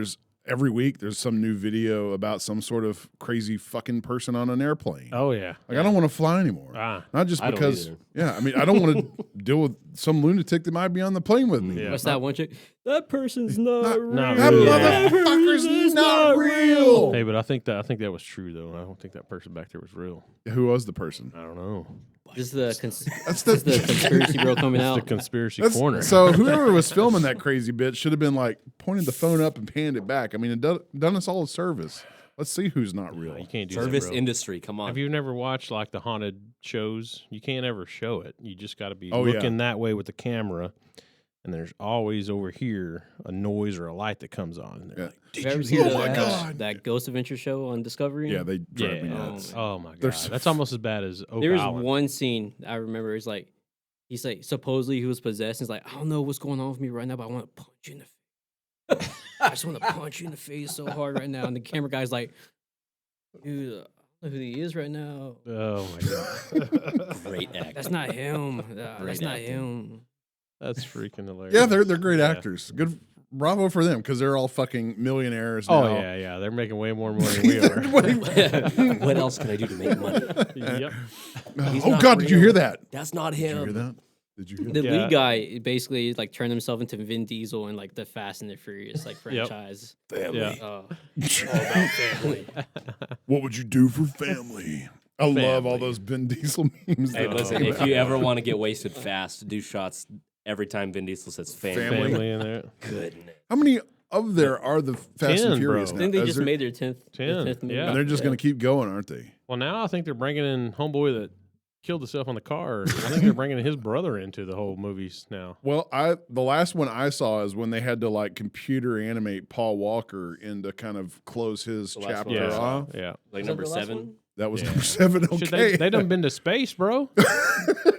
every week there's some new video about some sort of crazy fucking person on an airplane. oh, yeah. Like, I don't want to fly anymore. Ah. Not just I don't because, either. yeah, I mean, I don't want to deal with some lunatic that might be on the plane with me. Yeah. What's that one chick? That person's not real. not That real. motherfucker's It's not real. Hey, but I think that was true, though. I don't think that person back there was real. Who was the person? I don't know. This is the That's this is the conspiracy bro coming It's the out. conspiracy That's- corner. So whoever was filming that crazy bit should have been like pointed the phone up and panned it back. I mean, it done us all a service. Let's see who's not real. You can't do Service that, bro. industry, come on. Have you never watched like the haunted shows? You can't ever show it. You just got to be Oh, yeah. looking that way with the camera, and there's always over here a noise or a light that comes on. And they're Yeah. like, Have you ever you seen hear Oh my that? God. that Ghost Adventure show on Discovery? Yeah, they drive me Yeah. nuts. Oh my god, There's- that's almost as bad as Oak There was Island. one scene I remember. It's like he's like supposedly he was possessed. He's like, I don't know what's going on with me right now, but I want to punch you in the face. I just want to punch you in the face so hard right now. And the camera guy's like, dude, I don't know who he is right now. Oh my god, Great act. That's not him. That's Great not acting. him. that's freaking hilarious. Yeah, they're great Yeah. actors. Good, bravo for them because they're all fucking millionaires Oh now. yeah, they're making way more money than we are. What else can I do to make money? Yep. He's Oh not God, did you real. hear that? That's not Did you him. hear that? Did you hear that? The Yeah. lead guy basically like turned himself into Vin Diesel in like the Fast and the Furious like franchise. Family. Yeah. Oh, all about family. What would you do for family? I love all Family. those Vin Diesel memes. Hey, that listen, came if out. you ever want to get wasted fast, do shots every time Vin Diesel says family. Family in there. Goodness. How many of there are the Fast 10, and Furious bro. now? I think they Is just there- made their 10th 10, movie. yeah. and they're just going to keep going, aren't they? Well, now I think they're bringing in homeboy that killed himself on the car. I think they're bringing his brother into the whole movies now. Well, the last one I saw is when they had to like computer animate Paul Walker in to kind of close his The last chapter one I saw. off. Yeah. Like Was that number the last 7. one? That was Yeah. number 7. Okay, Shit, they done been to space, bro.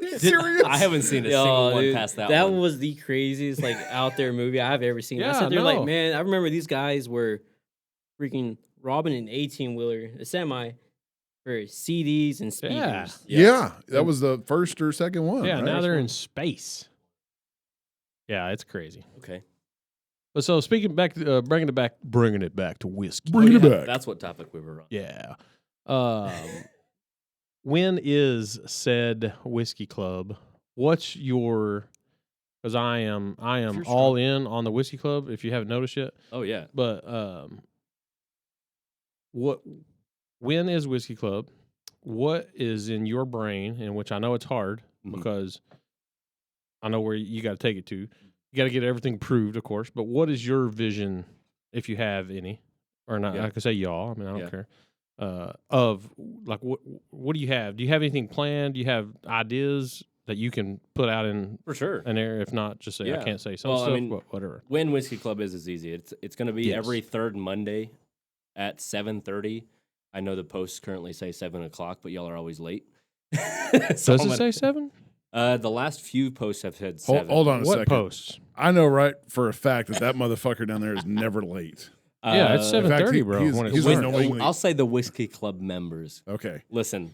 You serious? I haven't seen a Yo, single one dude, past that one. was the craziest like out there movie I've ever seen. I Yeah, sat there no. like, man, I remember these guys were freaking robbing an 18-wheeler, a semi, for CDs and speakers. Yeah, that was the first or second one. Yeah, right? now they're in space. Yeah, it's crazy. Okay. But so speaking back, bringing it back to whiskey. Bring it yeah, back. That's what topic we were on. Yeah. When is said whiskey club? What's your? Because I am you're all in on the whiskey club. If you haven't noticed yet, Oh, yeah. but when is Whiskey Club? What is in your brain, in which I know it's hard because I know where you got to take it to. You got to get everything proved, of course. But what is your vision, if you have any, or not? I could say y'all. I mean, I don't care. Of like, what do you have? Do you have anything planned? Do you have ideas that you can put out in For sure. an area? If not, just say I can't say some stuff. I mean, whatever. When Whiskey Club is easy. It's going to be every third Monday at 7:30. I know the posts currently say 7:00, but y'all are always late. Does it say 7? The last few posts have said 7. Hold on a What second. posts? I know right for a fact that motherfucker down there is never late. Yeah, it's in fact, 7:30, bro. he's annoyingly- I'll say the Whiskey Club members. Okay. Listen,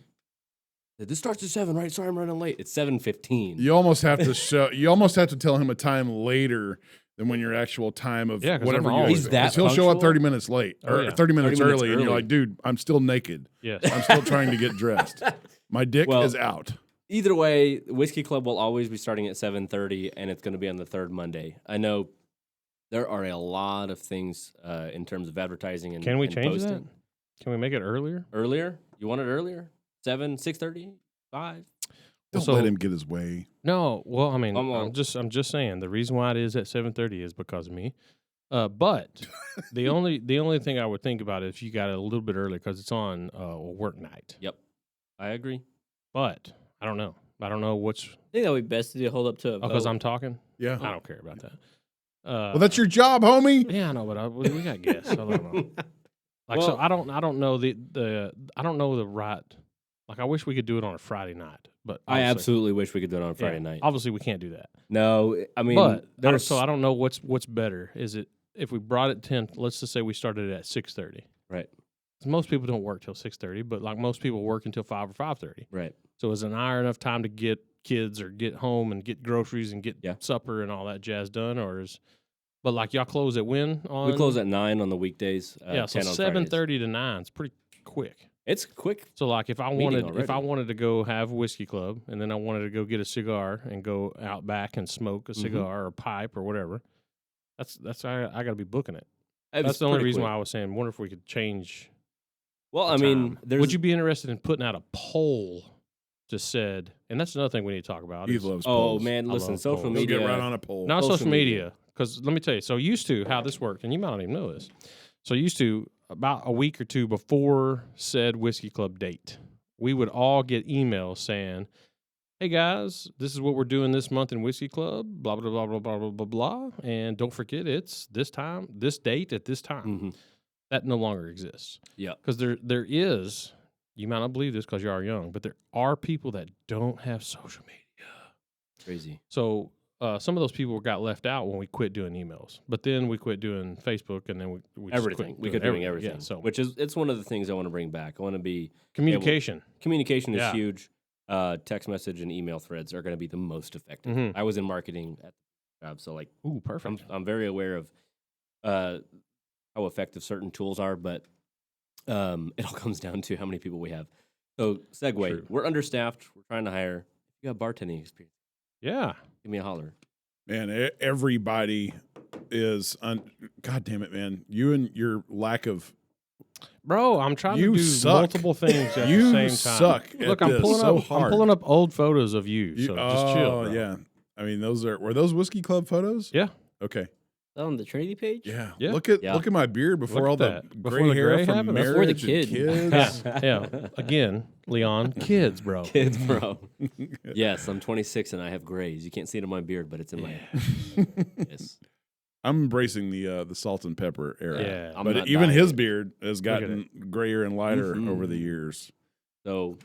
this starts at 7, right? Sorry, I'm running late. It's 7:15. You almost have to show. You almost have to tell him a time later than when your actual time of 'cause whatever I'm you. always that He'll show up punctual? 30 minutes late or 30 minutes early, and you're like, dude, I'm still naked. Yes. I'm still trying to get dressed. My dick is out. Either way, Whiskey Club will always be starting at 7:30, and it's going to be on the third Monday. I know there are a lot of things in terms of advertising and Can we and change posting. that? Can we make it earlier? Earlier? You want it earlier? 7, 6:30, 5? Don't let him get his way. No, well, I mean, Come on. I'm just saying the reason why it is at 7:30 is because of me. But the only thing I would think about is if you got it a little bit early because it's on a work night. Yep, I agree. But I don't know. I don't know which I think that would be best to hold up to a because vote. I'm talking. Yeah. I don't care about that. Well, that's your job, homie. Yeah, I know, but we got guests. I don't know. Like, so I don't know I don't know the right. Like, I wish we could do it on a Friday night, but I absolutely wish we could do it on a Friday yeah, night. Obviously, we can't do that. No, I mean, But there's I don't know what's better. Is it if we brought it 10? Let's just say we started at 6:30. right, 'Cause most people don't work till 6:30, but like most people work until 5 or 5:30. right. So is an hour enough time to get kids or get home and get groceries and get supper and all that jazz done, or is? But like y'all close at when on? We close at 9 on the weekdays. Yeah, so 10 on 7:30 to 9 is pretty quick. It's quick. So like if I Meeting wanted to go have Whiskey Club and then I wanted to go get a cigar and go out back and smoke a cigar or a pipe or whatever, that's I got to be booking it. That's the only reason why I was saying. Wonder if we could change. Well, I mean, would you be interested in putting out a poll? Just said, and that's another thing we need to talk about. He is- loves Oh polls. man, I listen, love social polls. He'll media. get right on a poll. Not Social social media. media, because let me tell you. So used to how this worked, and you might not even know this. So used to about a week or two before said Whiskey Club date, we would all get emails saying, "Hey guys, this is what we're doing this month in Whiskey Club. Blah blah blah blah blah blah blah blah. And don't forget, it's this time, this date at this time." Mhm. That no longer exists. Yeah. Because there is. You might not believe this because you are young, but there are people that don't have social media. Crazy. So some of those people got left out when we quit doing emails. But then we quit doing Facebook, and then we just Everything. quit We could doing everything. Yeah, so Which is it's one of the things I want to bring back. I want to be communication. Communication is Yeah. huge. Text message and email threads are going to be the most effective. Mhm. I was in marketing at the job, so like Ooh, perfect. I'm very aware of how effective certain tools are, but it all comes down to how many people we have. So segue, True. we're understaffed. We're trying to hire. If you got bartending experience, Yeah. give me a holler. Man, everybody is. God damn it, man! You and your lack of. Bro, I'm trying You to do suck. multiple things at You the same time. suck at Look, I'm this pulling so up hard. I'm pulling up old photos of you. So just chill. Oh Bro. yeah, I mean were those Whiskey Club photos? Yeah. Okay. On the Trinity page? Yeah. Yeah. Look at my beard before Look all at the that. gray Before the hair gray from happened? Before the marriage kid. and kids. Yeah. Again, Leon, kids, bro. Kids, bro. Yes, I'm 26 and I have grays. You can't see it on my beard, but it's in my. Yes. I'm embracing the salt and pepper era. Yeah. I'm but not even dying. his beard has Look at gotten grayer and lighter Mhm. over the years. So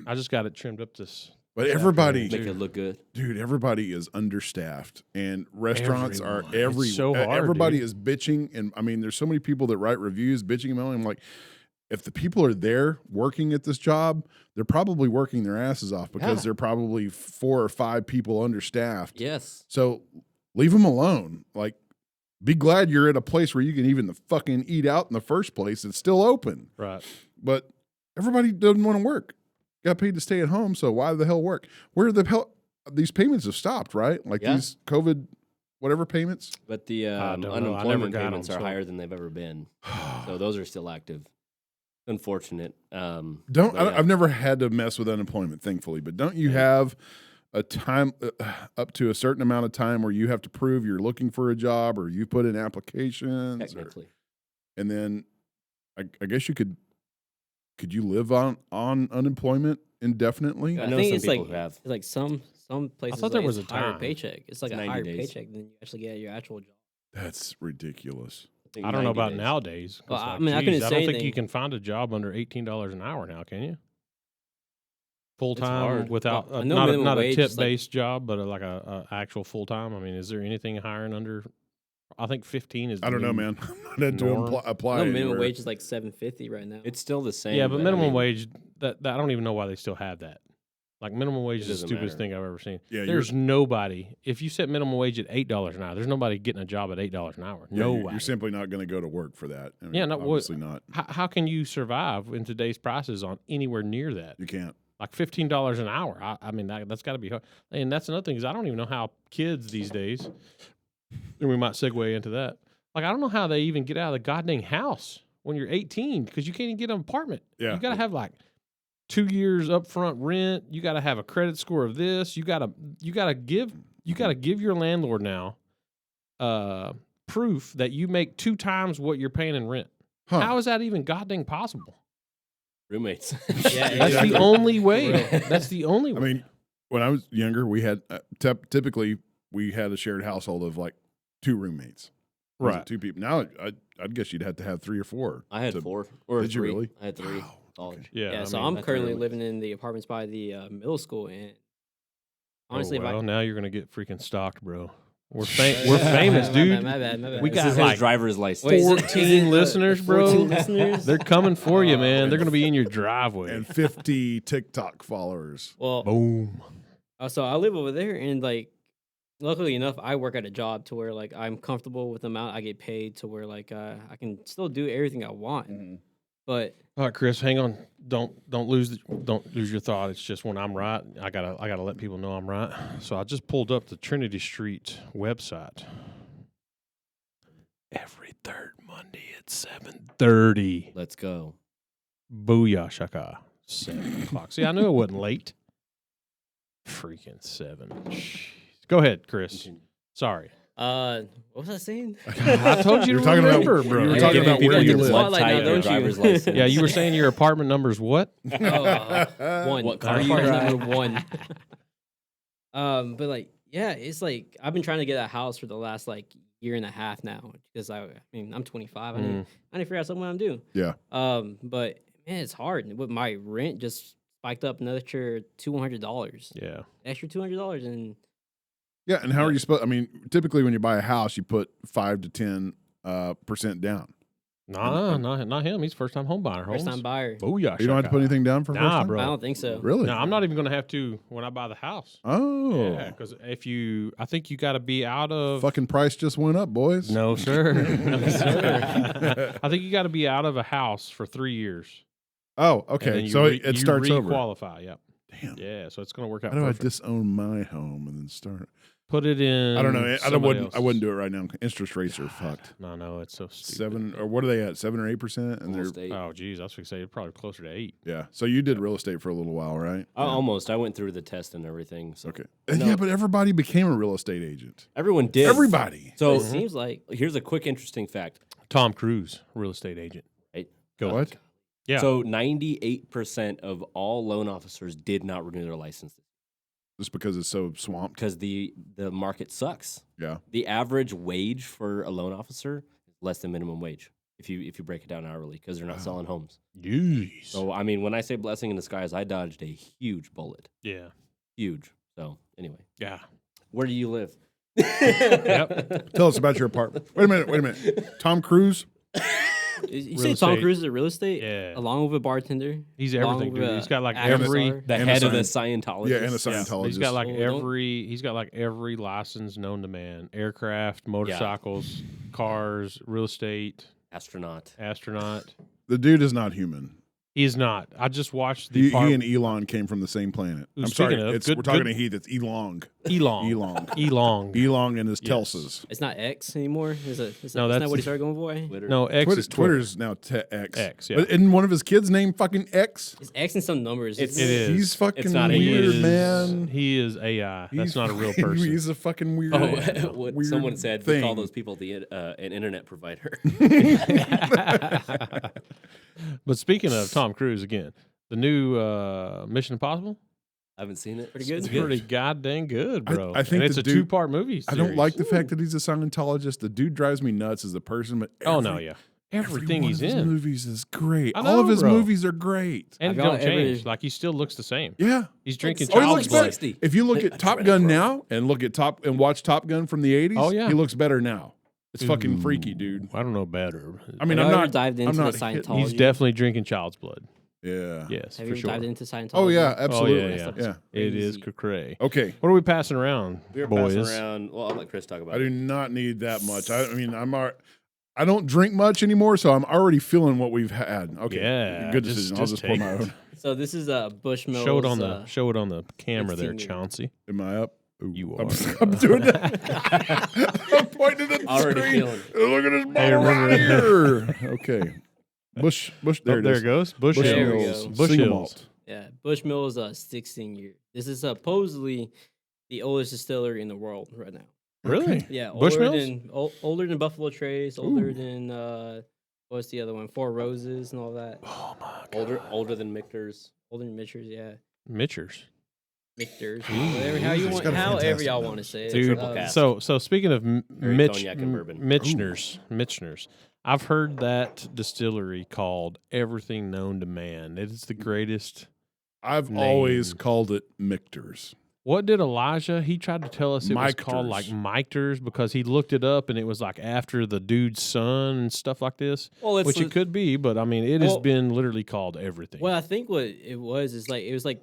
I just got it trimmed up this. But this everybody, afternoon, make it look good. dude, everybody is understaffed, and restaurants Everyone. are every. It's so hard, everybody dude. is bitching, and I mean, there's so many people that write reviews bitching about it. I'm like, if the people are there working at this job, they're probably working their asses off because Yeah. they're probably 4 or 5 people understaffed. Yes. So leave them alone. Like, be glad you're at a place where you can even fucking eat out in the first place. It's still open, Right. but everybody doesn't want to work. Got paid to stay at home, so why the hell work? Where the hell these payments have stopped, right? Like Yeah. these COVID whatever payments. But the I don't know. I never unemployment got payments 'em, are so- higher than they've ever been. So those are still active. unfortunate. I've never had to mess with unemployment, thankfully, but don't you have a time up to a certain amount of time where you have to prove you're looking for a job or you put in applications? Technically. And then I guess could you live on unemployment indefinitely? I I know think some it's people like who have. it's like some places. thought there was it's a higher time. paycheck. It's like It's a 90 higher days. paycheck than you actually get at your actual job. That's ridiculous. think I don't know 90 about days. nowadays. 'Cause Well, I like, mean, I couldn't geez, I say don't think you anything. can find a job under $18 an hour now, can you? Full It's time hard. without Well, I know not minimum a wage is tip like- based job, but like a actual full time. I mean, is there anything hiring under? I think 15 is. I don't know, man. I'm not into norm. apply No, minimum anywhere. wage is like $7.50 right now. It's still the same. Yeah, but I minimum mean, wage. That I don't even know why they still have that. Like minimum wage is the doesn't stupidest matter. thing I've ever seen. Yeah, There's nobody. If you set minimum wage at $8 an hour, there's nobody getting a job at $8 an hour. Yeah, Nobody. you're simply not going to go to work for that. I mean, Yeah, no, obviously not. How can you survive in today's prices on anywhere near that? You can't. Like $15 an hour. I mean, that's got to be hard. And that's another thing is I don't even know how kids these days, and we might segue into that. Like, I don't know how they even get out of the goddamn house when you're 18 because you can't even get an apartment. Yeah. You got to have like 2 years upfront rent. You got to have a credit score of this. You got to give your landlord now proof that you make 2 times what you're paying in rent. Huh. How is that even goddamn possible? roommates. Yeah, That's exactly. the only way. For real. That's the only I way. mean, when I was younger, we had typically we had a shared household of like 2 roommates. It was Right. 2 people. Now I'd guess you'd have to have 3 or 4. I had to- 4 or Did you 3. really? I had 3. Wow. College. Yeah. Yeah, I so mean, I'm that's currently really- living in the apartments by the middle school, and honestly, well, if now you're gonna get freaking stalked, bro. We're I we're famous, my dude. bad. We This got is his like driver's license. Wait, is it- 14 the listeners, bro. 14 listeners? They're coming for you, man. Oh, They're gonna be in your driveway. And 50 TikTok followers. Well, Boom. so I live over there, and like, luckily enough, I work at a job to where like I'm comfortable with the amount I get paid, to where like I can still do everything I want. But All right, Chris, hang on. Don't lose your thought. It's just when I'm right, I gotta let people know I'm right. So I just pulled up the Trinity Street website. Every third Monday at 7:30. Let's go. Booyah shaka. 7 o'clock. See, I knew I wasn't late. Freaking 7. Jeez. Go ahead, Chris. Continue. Sorry. what was I saying? I told you You're to talking about- remember, bro. you were Hey, talking giving about people where you the live. Spotlight now, type of don't you? driver's license. Yeah, you were saying your apartment number's what? One. What car Apartment you drive? number 1. But like, yeah, it's like I've been trying to get a house for the last like year and a half now because I mean I'm 25. I need to figure out something what I'm doing. Yeah. But man, it's hard. With my rent just spiked up another $200. Yeah. Extra $200, and Yeah, and how are you supposed? I mean, typically when you buy a house, you put 5 to 10% down. Nah, not him. He's first time home buyer. first time Holmes. buyer. Booyah You don't have to shaka. put anything down for Nah, first time? bro. I don't think so. Really? No, I'm not even going to have to when I buy the house. Oh, Yeah, because I think you got to be out of. fucking price just went up, boys. No, sir. No, sir. I think you got to be out of a house for 3 years. Oh, And then okay. you So re- it you starts over. Qualify. Yep. Damn. Yeah. So it's going to work out. How do I perfect. disown my home and then start? Put it in. I don't know. somebody I wouldn't else's. do it right now. Interest rates are fucked. No, it's so stupid. 7 or what are they at? 7 or 8%? And they're Almost 8. Oh, geez, I was going to say it's probably closer to 8. yeah. So you did real estate for a little while, right? Almost. I went through the test and everything. So Okay. No. Yeah, but everybody became a real estate agent. everyone did. Everybody. So It seems like here's a quick interesting fact. Tom Cruise, real estate agent. Right? Go. What? Yeah. So 98% of all loan officers did not renew their license Just because it's so swamped. because the market sucks. Yeah. The average wage for a loan officer is less than minimum wage if you break it down hourly because they're not selling homes. Jeez. So I mean, when I say blessing in disguise, I dodged a huge bullet. Yeah. Huge. So anyway, Yeah. where do you live? Yep. Tell us about your apartment. Wait a minute. Tom Cruise? you Real say Tom estate. Cruise is real estate, Yeah. along with a bartender. He's along everything, with dude. He's got like actor every. star. The And a head of the Scient- Scientologist. Yeah, and a Scientologist. He's got like Oh, don't- every. He's got like every license known to man: aircraft, motorcycles, cars, real estate, Astronaut. astronaut. The dude is not human. He is not. I just watched the He and Elon came from the same planet. Ooh, I'm sorry. speaking of, We're talking to Heath. It's Elon. Elon. Elon and his Yes. Telsas. It's not X anymore. Is No, that that's- what he started going for? Twitter. No, X is Twitter. Twitter's now X. X, yeah. But isn't one of his kids named fucking X? It's X and some numbers. It's- It is. He's fucking It's not He weird, English. is, man. He is AI. That's He's not a real fucking- person. He's a fucking weird. Oh, what weird someone said, thing. we call those people an internet provider. But speaking of Tom Cruise again, the new Mission Impossible, I haven't seen it. Pretty good? it's pretty goddamn good, bro. I think and it's the a dude- 2-part movie. I don't like the series. fact that he's a Scientologist. The dude drives me nuts as a person, but Oh no, yeah. every Everything one he's of his in, movies is great. I All of know, his bro. movies are great. and Have he don't y'all ever- change. Like he still looks the same. Yeah. He's drinking Oh, he child's looks blood. 60. If you look at Top Gun now and look at watch Top Gun from the 80s, Oh, yeah. he looks better now. It's fucking Ooh, freaky, dude. I don't know better. I mean, Have I'm y'all ever not dived into I'm not the hitting- Scientology. He's definitely drinking child's blood. Yeah. Yes, Have for you sure. dived into Scientology? Oh yeah, Oh, absolutely. yeah. Yeah. It is Crazy. cray. Okay. What are we passing around, We were boys? passing around. Well, I'll let Chris talk about I it. do not need that much. I mean, I don't drink much anymore, so I'm already feeling what we've had. Okay. Yeah, Good just- decision. I'll just just pour take my it. own. So this is Bushmills. Show it on the camera there, 16 year. Chauncey. Am I up? Ooh, You I'm, are. I'm doing that. I'm pointing at the Already screen. feeling. Look at this Hey, bottle remember- right here. Okay. Bush. There Oh, it there is. it goes. Bush Bush There we Hills. go. Bush Single Hills. malt. Yeah, Bushmills 16 year. This is supposedly the oldest distillery in the world right now. Really? Yeah, Bushmills? older than Buffalo Trace, older Ooh. than what's the other one? Four Roses and all that. Oh my god. Older than Michter's. Older than Mitchers, yeah. Mitchers. Michters, Ooh. whatever, how you It's want, got a however fantastic y'all nose. want to say it. Dude, triple cast. so speaking of Very cognac and bourbon. Mitchners, I've heard that distillery called everything known to man. It is the greatest. I've always Names. called it Michter's. What did Elijah? He tried to tell us it was called like Michters because he looked it up and it was like after the dude's son and stuff like this, Well, which it could be, but I mean, it has Well- been literally called everything Well, I think what it was is like it was like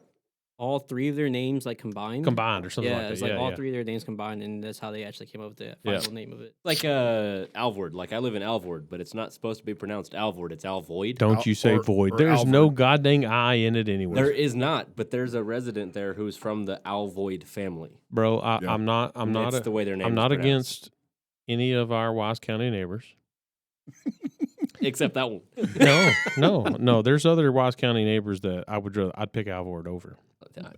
all three of their names like combined. combined or something Yeah, like that. it's like yeah, all yeah. three of their names combined, and that's how they actually came up with the Yeah. final name of it. Like Alvord. Like I live in Alvord, but it's not supposed to be pronounced Alvord. It's Alvoid. Don't you say or- void? or There's no Alfred. goddamn I in it anyway, There is not, but there's a resident there who's from the Alvoid family. bro. Yeah. I'm not. That's the way their name. I'm is not pronounced. against any of our Wise County neighbors. except that one. No. There's other Wise County neighbors that I'd pick Alvord over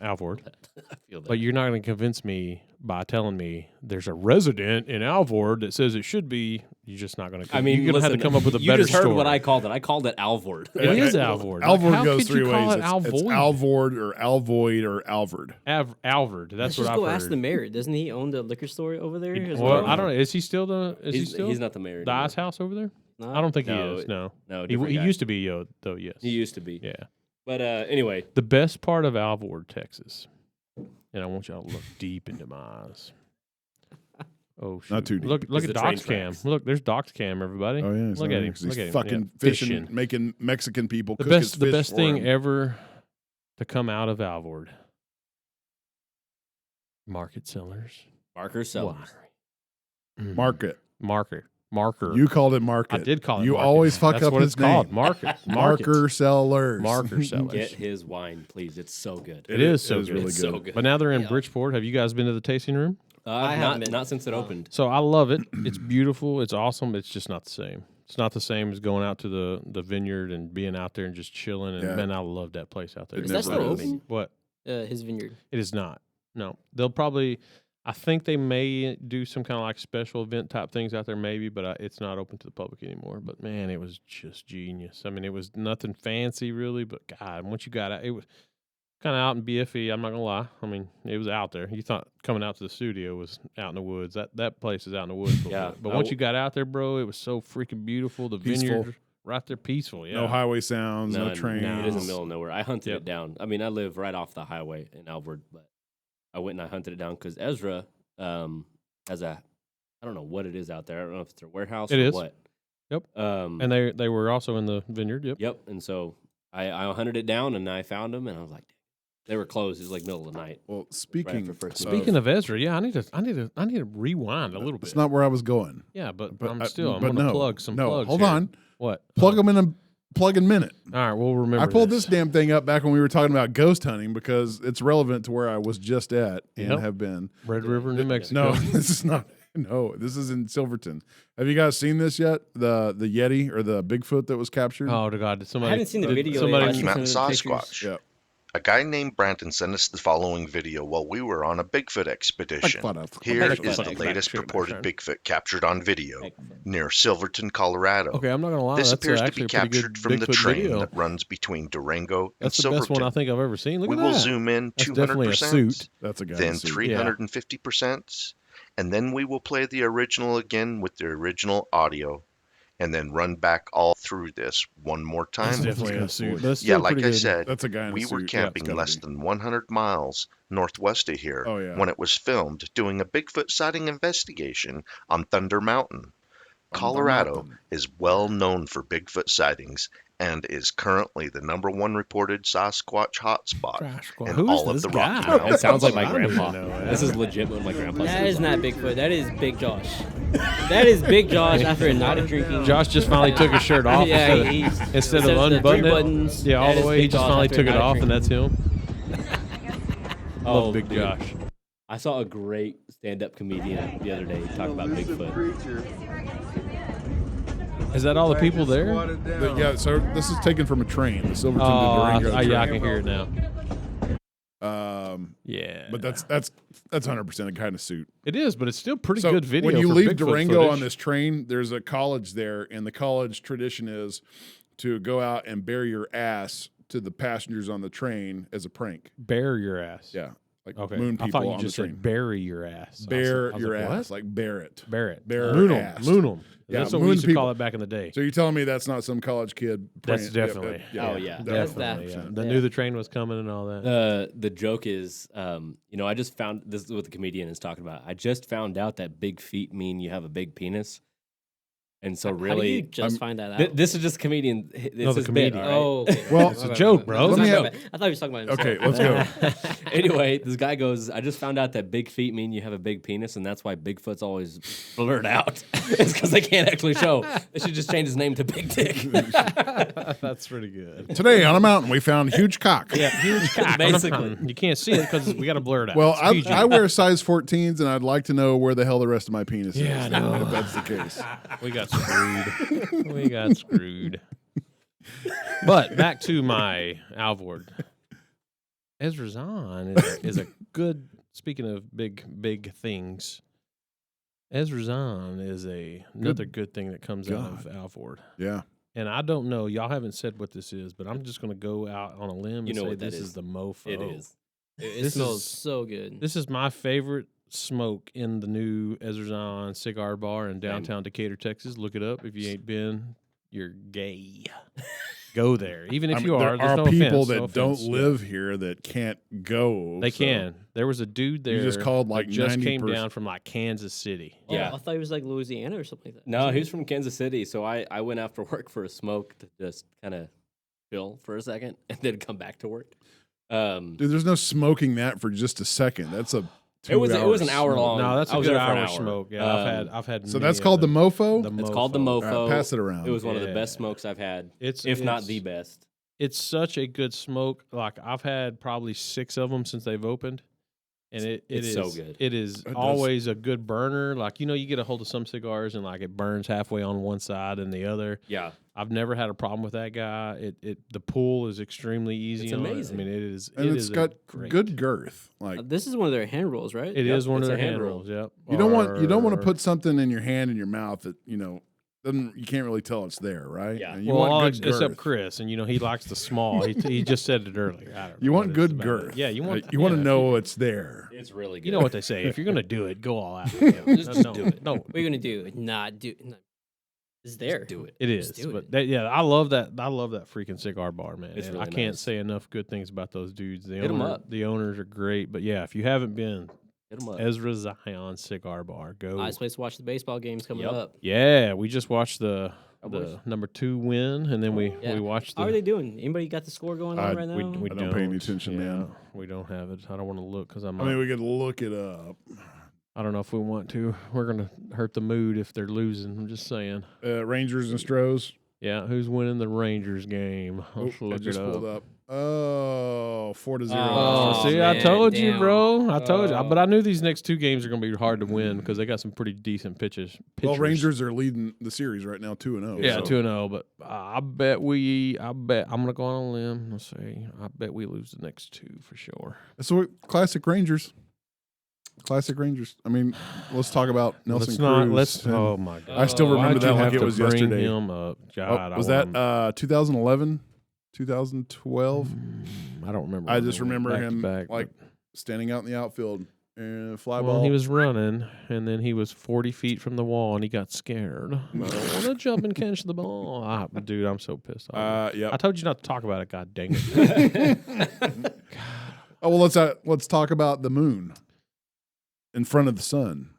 Alvord. I feel that. But you're not going to convince me by telling me there's a resident in Alvord that says it should be. You're just not going to. I mean, you're going to have to listen, come up with a you better just heard story. what I called it. I called it Alvord. It is Alvord. Alvord How goes could you three call ways. it It's Alvoid? Alvord or Alvoid or Alvord. Alvord. That's Let's what just I've go heard. ask the mayor. Doesn't he own the liquor store over there? as Well, well? I don't know. Is he still the? Is he still He's not the mayor. the anymore. Ice House over there? No? I don't think No, he is. No, No, he different guy. used to be though. Yes, He used to be. yeah. But anyway, The best part of Alvord, Texas, and I want y'all to look deep into my eyes. Oh, shoot. Not too deep. Look Is at the train Doc's cam. tracks. Look, there's Doc's cam. Everybody, Oh yeah, look at him. He's Look at him. fucking Yeah, fishing, making Mexican people The cook his best, the fish best for thing him. ever to come out of Alvord. Market Cellars. Marker Sellers. Winery. Mm. Marker. You called it market. I did call it. You market. always fuck That's up what his it's called. name. Market. Marker sellers. Marker Cellars. Get his wine, please. It's so good. It is so good. really It's good. so good. But now they're in Yeah. Bridgeport. Have you guys been to the tasting room? I haven't been. Not since it Oh. opened. So I love it. It's beautiful. It's awesome. It's just not the same. It's not the same as going out to the vineyard and being out there and just chilling. And Yeah. man, I love that place out there. It Is that never still is. open? What? His vineyard. It is not. No, they'll probably. I think they may do some kind of like special event type things out there, maybe, but it's not open to the public anymore. But man, it was just genius. I mean, it was nothing fancy really, but God, once you got out, it was kind of out in BFE. I'm not gonna lie. I mean, it was out there. You thought coming out to the studio was out in the woods. That place is out in the woods. A little Yeah, bit. But I once w- you got out there, bro, it was so freaking beautiful. The Peaceful. vineyard right there, peaceful. Yeah. No highway sounds, no None. trains. It is in the middle of nowhere. I hunted Yep. it down. I mean, I live right off the highway in Alvord, but I went and I hunted it down because Ezra has a, I don't know what it is out there. I don't know if it's their warehouse It or is. what. Yep. And And they were also in the vineyard. Yep. yep. And so I hunted it down and I found them and I was like, they were closed. It was like middle of the night. Well, speaking after first Speaking of Ezra, yeah, I need to rewind a little bit. it's not where I was going. Yeah, but, But I'm I- still I'm but gonna no, plug some no, plugs. hold here. on. What? Plug them in. plug and minute. All right, we'll remember. I pulled this damn thing up back when we were talking about ghost hunting because it's relevant to where I was just at and have been. Red River, New Mexico. No, this is not. No, this is in Silverton. Have you guys seen this yet? The Yeti or the Bigfoot that was captured? Oh, to God! Did somebody? I haven't seen the video. Somebody Rocky Mountain Sasquatch. Yeah. A guy named Brandon sent us the following video while we were on a Bigfoot expedition. Here is the latest purported Bigfoot captured on video near Silverton, Colorado. Okay, I'm not gonna lie. This That's appears to actually be a pretty good captured from the Bigfoot train video. that runs between Durango and That's the Silverton. best one I think I've ever seen. Look We at will that. zoom in That's definitely a 200%, suit. That's a guy. then in a suit. 350%, and then we will play the original again with the original audio, and then run back all through this one more That's time. definitely a suit. But it's Yeah, still like pretty I good. said, That's a guy in a we were suit. camping Yeah, it's less gotta than 100 miles northwest of here Oh, yeah. when it was filmed doing a Bigfoot sighting investigation on Thunder Mountain. Colorado Mountain. is well known for Bigfoot sightings and is currently the #1 reported Sasquatch hotspot in Who is all of this the guy? Rocky Mountains. That sounds like my I don't even grandpa. know that. This is legit what my grandpa That says. is not Bigfoot. That is Big Josh. That is Big Josh after a night of drinking. Josh just finally took his shirt off Yeah, instead says of the three unbuttoning it. buttons. Yeah, all That the is way. He Big just Josh finally after a took it night of off, and drinking. that's him. Oh, Love Big dude. Josh. I saw a great stand-up comedian the other day talk about Bigfoot. Is that all the people there? Yeah, so this is taken from a train, the Silverton to Oh, Durango train. yeah, I can hear it now. Yeah, But that's 100% a kind of suit. it is, but it's still pretty So good video. when you for leave Bigfoot Durango footage. on this train, there's a college there, and the college tradition is to go out and bare your ass to the passengers on the train as a prank. bare your ass. Yeah, like Okay. moon I people thought you on just the train. said bury your ass. Bare I was your like, ass, what? like bear it. Bear it. Bare Moon ass. them. Moon them. Yeah, That's what we moon used to people. call it back in the day. So you're telling me that's not some college kid? That's praying- definitely. Oh, yeah. That's Definitely. that. Yeah. They Yeah. knew the train was coming and all that. The joke is, I just found this is what the comedian is talking about. I just found out that big feet mean you have a big penis, and so How do you really, just find that out? this is just comedian. This No, the is comedian. Oh, okay. Well, It's a joke, bro. Let me I have- thought he was talking about himself. Okay, let's go. Anyway, this guy goes, I just found out that big feet mean you have a big penis, and that's why Bigfoot's always blurred out. It's because they can't actually show. They should just change his name to Big Dick. That's pretty good. Today on a mountain, we found huge cock. Yeah, huge cock. on a Basically. mountain. You can't see it because we got to blur it out. Well, It's PG. I wear size 14s, and I'd like to know where the hell the rest of my penis is. Yeah, I know. If that's the case. We got screwed. We got screwed. But back to my Alvord. Ezra Zahn is a good. Speaking of big things, Ezra Zahn is another good thing that comes out of Alvord. Yeah. And I don't know, y'all haven't said what this is, but I'm just going to go out on a limb You and know say what that this is. is the mofo. It is. It This smells is- so good. This is my favorite smoke in the new Ezra Zahn cigar bar in downtown Decatur, Texas. Look it up. If you ain't been, you're gay. Go there. Even if I mean, you are, there there's are no people offense, that no don't offense. live here that can't go. They so- can. There was a dude there. just called, that like, just came 90%. down from like Kansas City. Oh, Yeah. I thought he was like Louisiana or something like that. No, he was from Kansas City, so I went after work for a smoke to just kind of chill for a second and then come back to work. Dude, there's no smoking that for just a second. That's a 2 it was an hour smoke. long. No, that's I a was good there for an hour hour. smoke. Yeah, I've had. So many that's of called the them. mofo? It's called the Mofo. mofo. All right, pass it around. It was one of the Yeah. best smokes I've had, It's if not it's- the best. It's such a good smoke. Like I've had probably 6 of them since they've opened, and it It's is so good. It is does. always a good burner. Like you get a hold of some cigars and like it burns halfway on one side and the other. Yeah, I've never had a problem with that guy. The pull is extremely easy. It's on it. amazing. I mean, it is. And it it's is got great. good girth. Like This is one of their hand rolls, right? It is one of it's a their hand hand roll. rolls. Yep. you don't want to Or- put something in your hand in your mouth that, you can't really tell it's there, right? Yeah. And you well, want good girth. except Chris, and he likes the small. He just said it earlier. I don't know You want what it's good about. girth. Yeah, you want. you want to yeah, know it's there. it's really good. You know what they say. If you're gonna do it, go all out. Just do it. No, What are you gonna do? Not do. No. It's there. do it. it is. Just do But it. I love that. I love that freaking cigar bar, man. It's And really I can't nice. say enough good things about those dudes. Hit 'em up. The owners are great. But yeah, if you haven't been, Hit 'em up. Ezra Zion Cigar Bar, go. Nice place to watch the baseball games coming Yep. up. Yeah, we just watched the Cowboys. number 2 win, and then we Yeah. watched the. How are they doing? Anybody got the score going on right now? We I don't pay any attention, yeah, man. We don't have it. I don't want to look because I'm. I mean, we could look it up. I don't know if we want to. We're gonna hurt the mood if they're losing. I'm just saying. Rangers and Stros. Yeah, who's winning the Rangers game? Let's I look just it pulled up. up. Oh, 4-0. Oh, See, I man, told you, damn. bro. I told you. But I knew these next 2 games are going to be hard to win because they got some pretty decent pitchers. Well, Rangers are leading the series right now, 2-0. Yeah, so. 2-0. But I bet I'm going to go on a limb. Let's see. I bet we lose the next 2 for sure. So classic Rangers. Classic Rangers. I mean, let's talk about Nelson Cruz. Oh my God! I still remember Why'd that you like have it to was bring yesterday. him up? God, Was that 2011, 2012? I don't remember. I just remember back to him back, like standing out in the outfield and fly well, ball. he was running, and then he was 40 feet from the wall, and he got scared. I don't want to jump and catch the ball. Dude, I'm so pissed off. Yep. I told you not to talk about it. God dang it! Oh well, let's talk about the moon in front of the sun.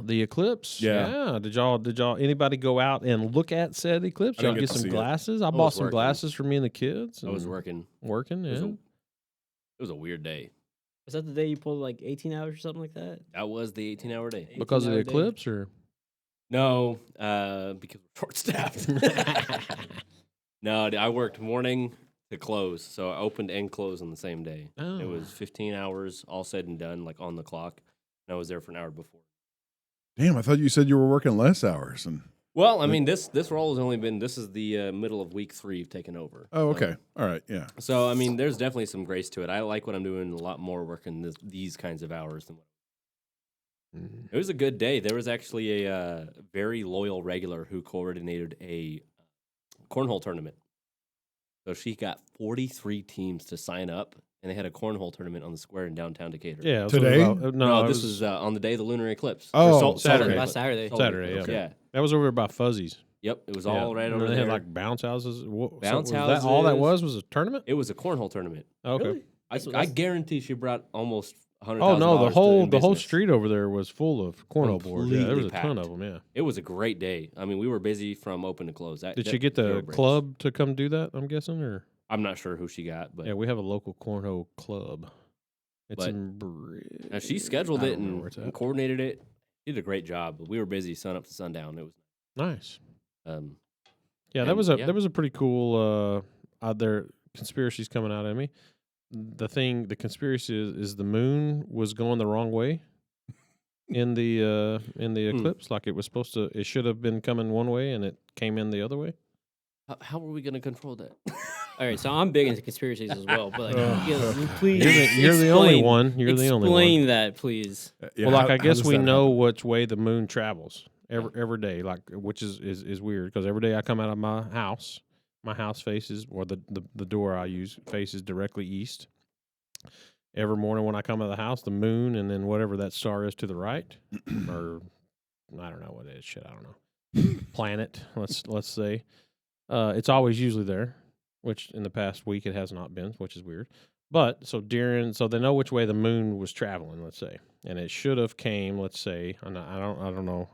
The eclipse. Yeah. Did y'all? Anybody go out and look at said eclipse? I Y'all didn't get get to some see it. glasses. I was bought some working. glasses for me and the kids. I was and working. Working. It was, Yeah. it was a weird day. Was that the day you pulled like 18 hours or something like that? That was the 18-hour day. Because of the 18-hour day? eclipse, or No, because we're short-staffed. No, I worked morning to close, so I opened and closed on the same day. Oh. It was 15 hours, all said and done, like on the clock. And I was there for an hour before. Damn, I thought you said you were working less hours. And Well, I mean, this role has only been, this is the middle of week 3 of taking over. oh, okay, all right, yeah. So, I mean, there's definitely some grace to it. I like what I'm doing a lot more working these kinds of hours than what. It was a good day. There was actually a very loyal regular who coordinated a cornhole tournament. So she got 43 teams to sign up, and they had a cornhole tournament on the square in downtown Decatur. yeah. Today? No, it this was on the day of the lunar eclipse. Oh, Or solar Saturday. eclipse. Last Saturday. Solar Saturday, eclipse, yeah. yeah. that was over by Fuzzies. Yep, it was Yeah. all right And over they there. had like bounce houses. Bounce all that houses. was a tournament. It was a cornhole tournament. Okay. Really? I guarantee she brought almost $100,000. Oh no, the in whole business. street over there was full of cornhole boards. Yeah, there was Completely a ton packed. of them. Yeah. It was a great day. I mean, we were busy from open to close. Did you get zero the breaks. club to come do that? I'm guessing, or I'm not sure who she got, but yeah, we have a local cornhole club. It's But- in Bridge. now she scheduled I it don't remember where and, it's at. coordinated it. She did a great job. But we were busy sun up to sundown. It was Nice. Yeah, that And, was a yeah. that was a pretty cool. Out there, conspiracies coming out at me. The conspiracy is the moon was going the wrong way in the eclipse. Like it was supposed to. It should have been coming one way, and it came in the other way. how are we going to control that? All right, so I'm big into conspiracies as well, but Ugh. please, You're the only explain- one. You're the only one. Explain that, please. Yeah, Well, like how I guess does we that know happen? which way the moon travels every day, like which is weird because every day I come out of my house faces, or the door I use faces directly east. Every morning when I come out of the house, the moon and then whatever that star is to the right, or I don't know what it is. Shit, I don't know. Planet, let's say, it's always usually there, which in the past week it has not been, which is weird. But so they know which way the moon was traveling, let's say, and it should have came. Let's say, I don't know,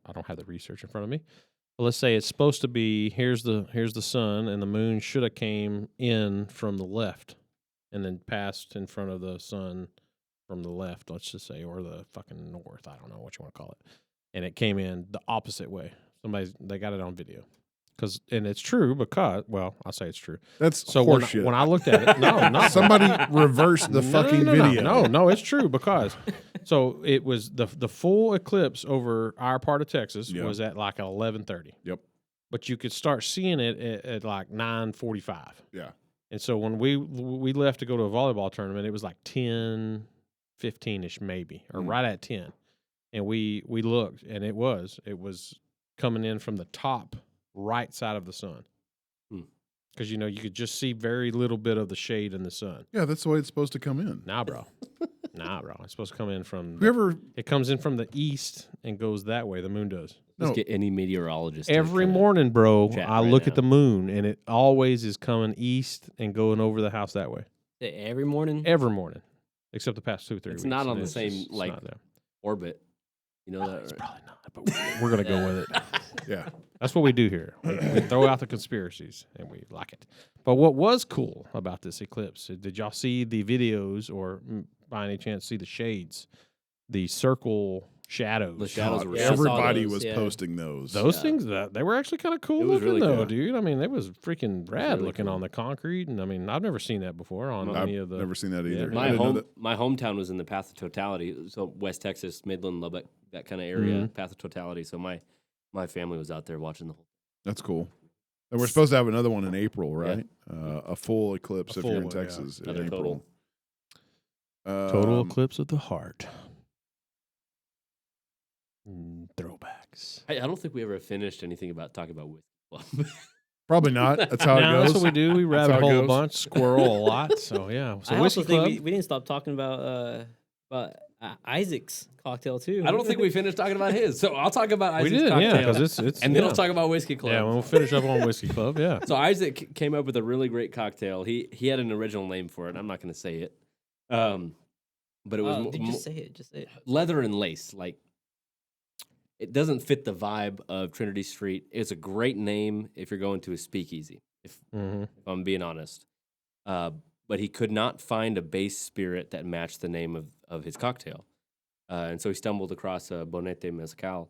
I don't have the research in front of me. But let's say it's supposed to be here's the sun, and the moon should have came in from the left, and then passed in front of the sun from the left. Let's just say, or the fucking north. I don't know what you want to call it, and it came in the opposite way. They got it on video. And it's true because, well, I'll say it's true. That's So horseshit. when I looked at it, no, not Somebody reversed the fucking video. No, it's true because so it was the full eclipse over our part of Texas Yeah. was at like 11:30. Yep. But you could start seeing it at like 9:45. Yeah. And so when we left to go to a volleyball tournament, it was like 10:15ish maybe, or right at 10. And we looked, and it was coming in from the top right side of the sun. Because, you could just see very little bit of the shade in the sun. Yeah, that's the way it's supposed to come in. Nah, bro. It's supposed to come in from... Whoever, It comes in from the east and goes that way. The moon does. Let's No. get any meteorologist. to Every kinda- morning, bro, chat I right look now. at the moon, and it always is coming east and going over the house that way. Every morning? Every morning. Except the past 2-3 weeks. It's not on and the it's same, just- it's like, not there. orbit. You know that, It's right? probably not, but we're going to go with it. yeah. That's what we do here. We throw out the conspiracies, and we like it. But what was cool about this eclipse, did y'all see the videos or by any chance see the shades? The circle shadows. The shadows were Everybody those, was yeah. posting those. Those things that they were actually kind of cool It was looking, really though, cool. dude. I mean, they was freaking rad really looking cool. on the concrete, and I mean, I've never seen that before on I've any of the. never seen that either. My I didn't know that. my hometown was in the Path of Totality, so West Texas, Midland, Lubbock, that kind of area, Mm-hmm. Path of Totality. So my family was out there watching the whole. That's cool. And we're supposed to have another one in April, right? A full eclipse A if you're full in one, yeah. Texas. in Another April. Total eclipse of the heart. Throwbacks. I don't think we ever finished anything about talking about Whiskey Club. Probably not. That's how it No, goes. that's what we do. We rabbit how it hole a goes. bunch, squirrel a lot. So yeah. So I Whiskey also think Club. we didn't stop talking about Isaac's cocktail too. I don't think we finished talking about his, so I'll talk about We Isaac's did, cocktail, yeah, because it's and then yeah. I'll talk about Whiskey Club. Yeah, we'll finish up on Whiskey Club. Yeah. So Isaac came up with a really great cocktail. He had an original name for it. I'm not going to say it, but it was just say it. Just say it. leather and lace. Like, it doesn't fit the vibe of Trinity Street. It's a great name if you're going to a speakeasy, if I'm being honest. But he could not find a base spirit that matched the name of his cocktail. And so he stumbled across a Bonete Mezcal.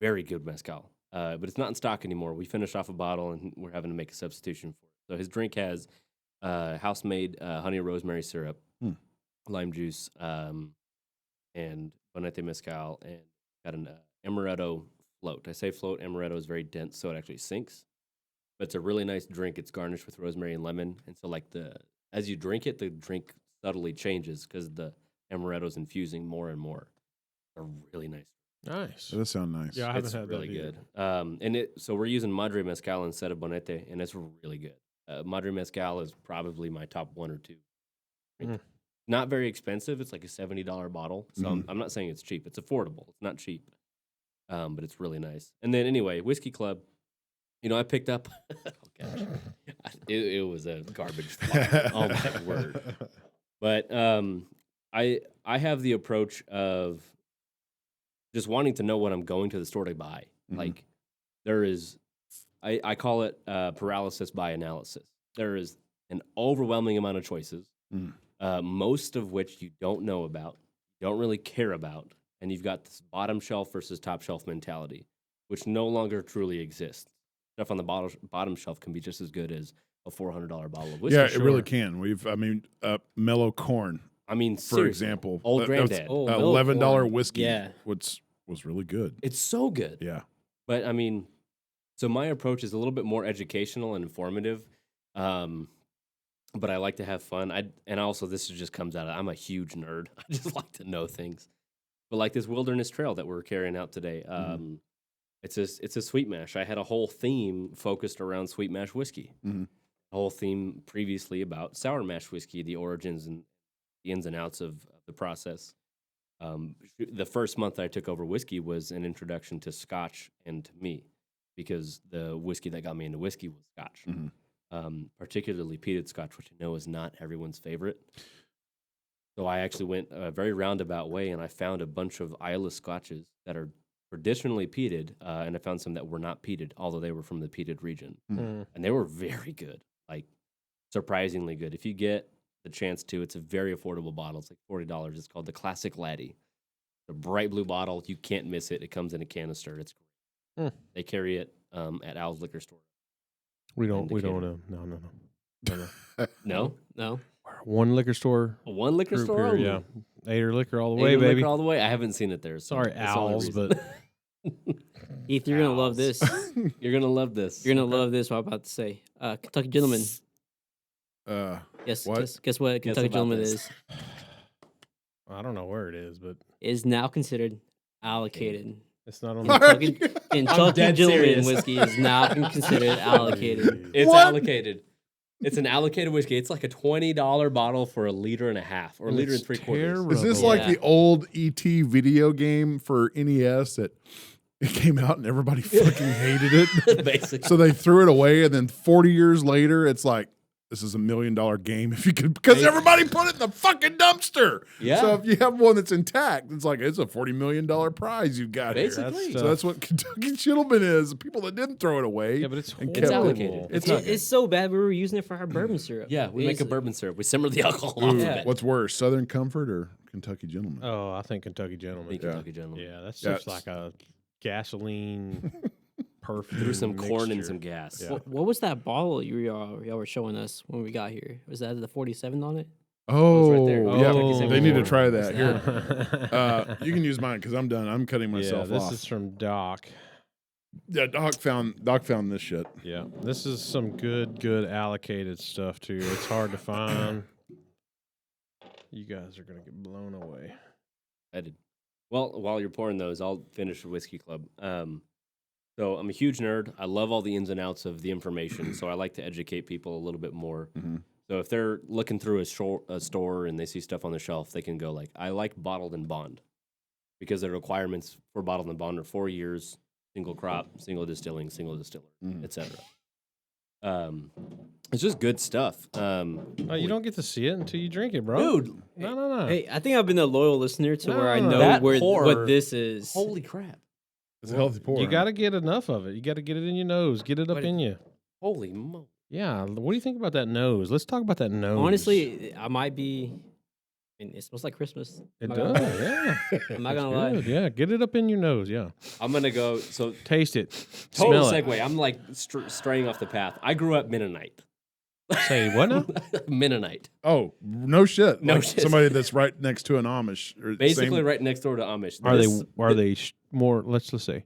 Very good Mezcal. But it's not in stock anymore. We finished off a bottle, and we're having to make a substitution for it. So his drink has house-made honey and rosemary syrup, lime juice, and Bonete Mezcal, and got an amaretto float. I say float. Amaretto is very dense, so it actually sinks. But it's a really nice drink. It's garnished with rosemary and lemon. And so, like, as you drink it, the drink subtly changes because the amaretto is infusing more and more. They're really nice. Nice. That sounds nice. Yeah, I haven't It's had really that good. And so we're using Madre Mezcal instead of Bonete, and it's really good. Madre Mezcal is probably my top one or two. Not very expensive. It's like a $70 bottle. So I'm not saying it's cheap. It's affordable. It's not cheap. But it's really nice. And then anyway, Whiskey Club, I picked up, oh gosh, it was a garbage flyer. Oh my word. But I have the approach of just wanting to know what I'm going to the store to buy. Like, there is, I call it paralysis by analysis. There is an overwhelming amount of choices, most of which you don't know about, don't really care about, and you've got this bottom shelf versus top shelf mentality, which no longer truly exists. Stuff on the bottom shelf can be just as good as a $400 bottle of whiskey. Yeah, it really can. Mellow Corn. I mean, for example, Old Granddad. $11 whiskey. Yeah, was really good. It's so good. Yeah, but I mean, so my approach is a little bit more educational and informative, but I like to have fun. And also this just comes out of, I'm a huge nerd. I just like to know things. But like this Wilderness Trail that we're carrying out today, it's a sweet mash. I had a whole theme focused around sweet mash whiskey. A whole theme previously about sour mash whiskey, the origins and the ins and outs of the process. The first month I took over whiskey was an introduction to Scotch and to me, because the whiskey that got me into whiskey was Scotch, particularly peated Scotch, which I know is not everyone's favorite. So I actually went a very roundabout way, and I found a bunch of Islay Scotches that are traditionally peated, and I found some that were not peated, although they were from the peated region. And they were very good, like surprisingly good. If you get the chance to, it's a very affordable bottle. It's like $40. It's called the Classic Laddie. The bright blue bottle. You can't miss it. It comes in a canister. It's great. They carry it at Al's liquor store. We don't No. No? One liquor store. One liquor group store? here, only? yeah. Ader liquor all the way, Aiden baby. Liquor all the way. I haven't seen it there. So Sorry, that's the only Owls, reason. but Heath, you're gonna love this. You're gonna love this. You're gonna love this. What I'm about to say. Kentucky Gentleman. What? Guess what Guess Kentucky about Gentleman this. is. I don't know where it is, but Is now considered allocated. it's not on Kentucky, the Kentucky dead Gentleman serious. whiskey is now considered allocated. It's What? allocated. It's an allocated whiskey. It's like a $20 bottle for a liter and a half, or a liter and three quarters. terrible. Is this Yeah. like the old ET video game for NES that it came out and everybody fucking hated it? Basically. So they threw it away, and then 40 years later, it's like, this is $1 million game if you could, because everybody put it in the fucking dumpster. Yeah. So if you have one that's intact, it's like, it's a $40 million prize you've got here. Basically. So that's what Kentucky Gentleman is. People that didn't throw it away. Yeah, but it's and horrible. It's kept it. allocated. It's not good. It's so bad we were using it for our bourbon syrup. Yeah, we make a It's- bourbon syrup. We simmer the alcohol off Ooh, of it. what's worse, Southern Comfort or Kentucky Gentleman. Oh, I think Kentucky Gentleman. Big Kentucky Gentleman. Yeah, that's Yeah, just like a gasoline perfume. Threw some corn and mixture. some gas. Yeah. What was that bottle y'all were showing us when we got here? Was that the 47 on it? Oh, right there. yeah. Oh. They need to try that. Yeah. Here, you can use mine because I'm done. I'm cutting myself this off. is from Doc. Yeah, Doc found this shit. Yeah, this is some good allocated stuff too. It's hard to find. You guys are gonna get blown away. I did. Well, while you're pouring those, I'll finish the Whiskey Club. So I'm a huge nerd. I love all the ins and outs of the information, so I like to educate people a little bit more. Mhm. So if they're looking through a store and they see stuff on the shelf, they can go like, I like bottled and bond, because the requirements for bottled and bond are 4 years, single crop, single distilling, single distiller, etc. It's just good stuff. Oh, you don't get to see it until you drink it, bro. Dude, No. Hey, I think I've been a loyal listener to where I No, know that what pour- this is. holy crap. It's a healthy pour. You got to get enough of it. You got to get it in your nose. Get it up What- in you. Holy mo. Yeah. What do you think about that nose? Let's talk about that nose. Honestly, I might be. I mean, it smells like Christmas. it I'm not does. gonna lie. Yeah. I'm not It's gonna lie. good, yeah, get it up in your nose. Yeah. I'm going to go. So Taste it. total Smell it. segue. I'm like straying off the path. I grew up Mennonite. Say what now? Mennonite. Oh, no shit. No Like shit. Somebody that's right next to an Amish. Or Basically same- right next door to Amish. Are This- they more? Let's just say,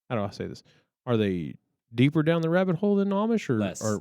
how do I say this? Are they deeper down the rabbit hole than Amish, or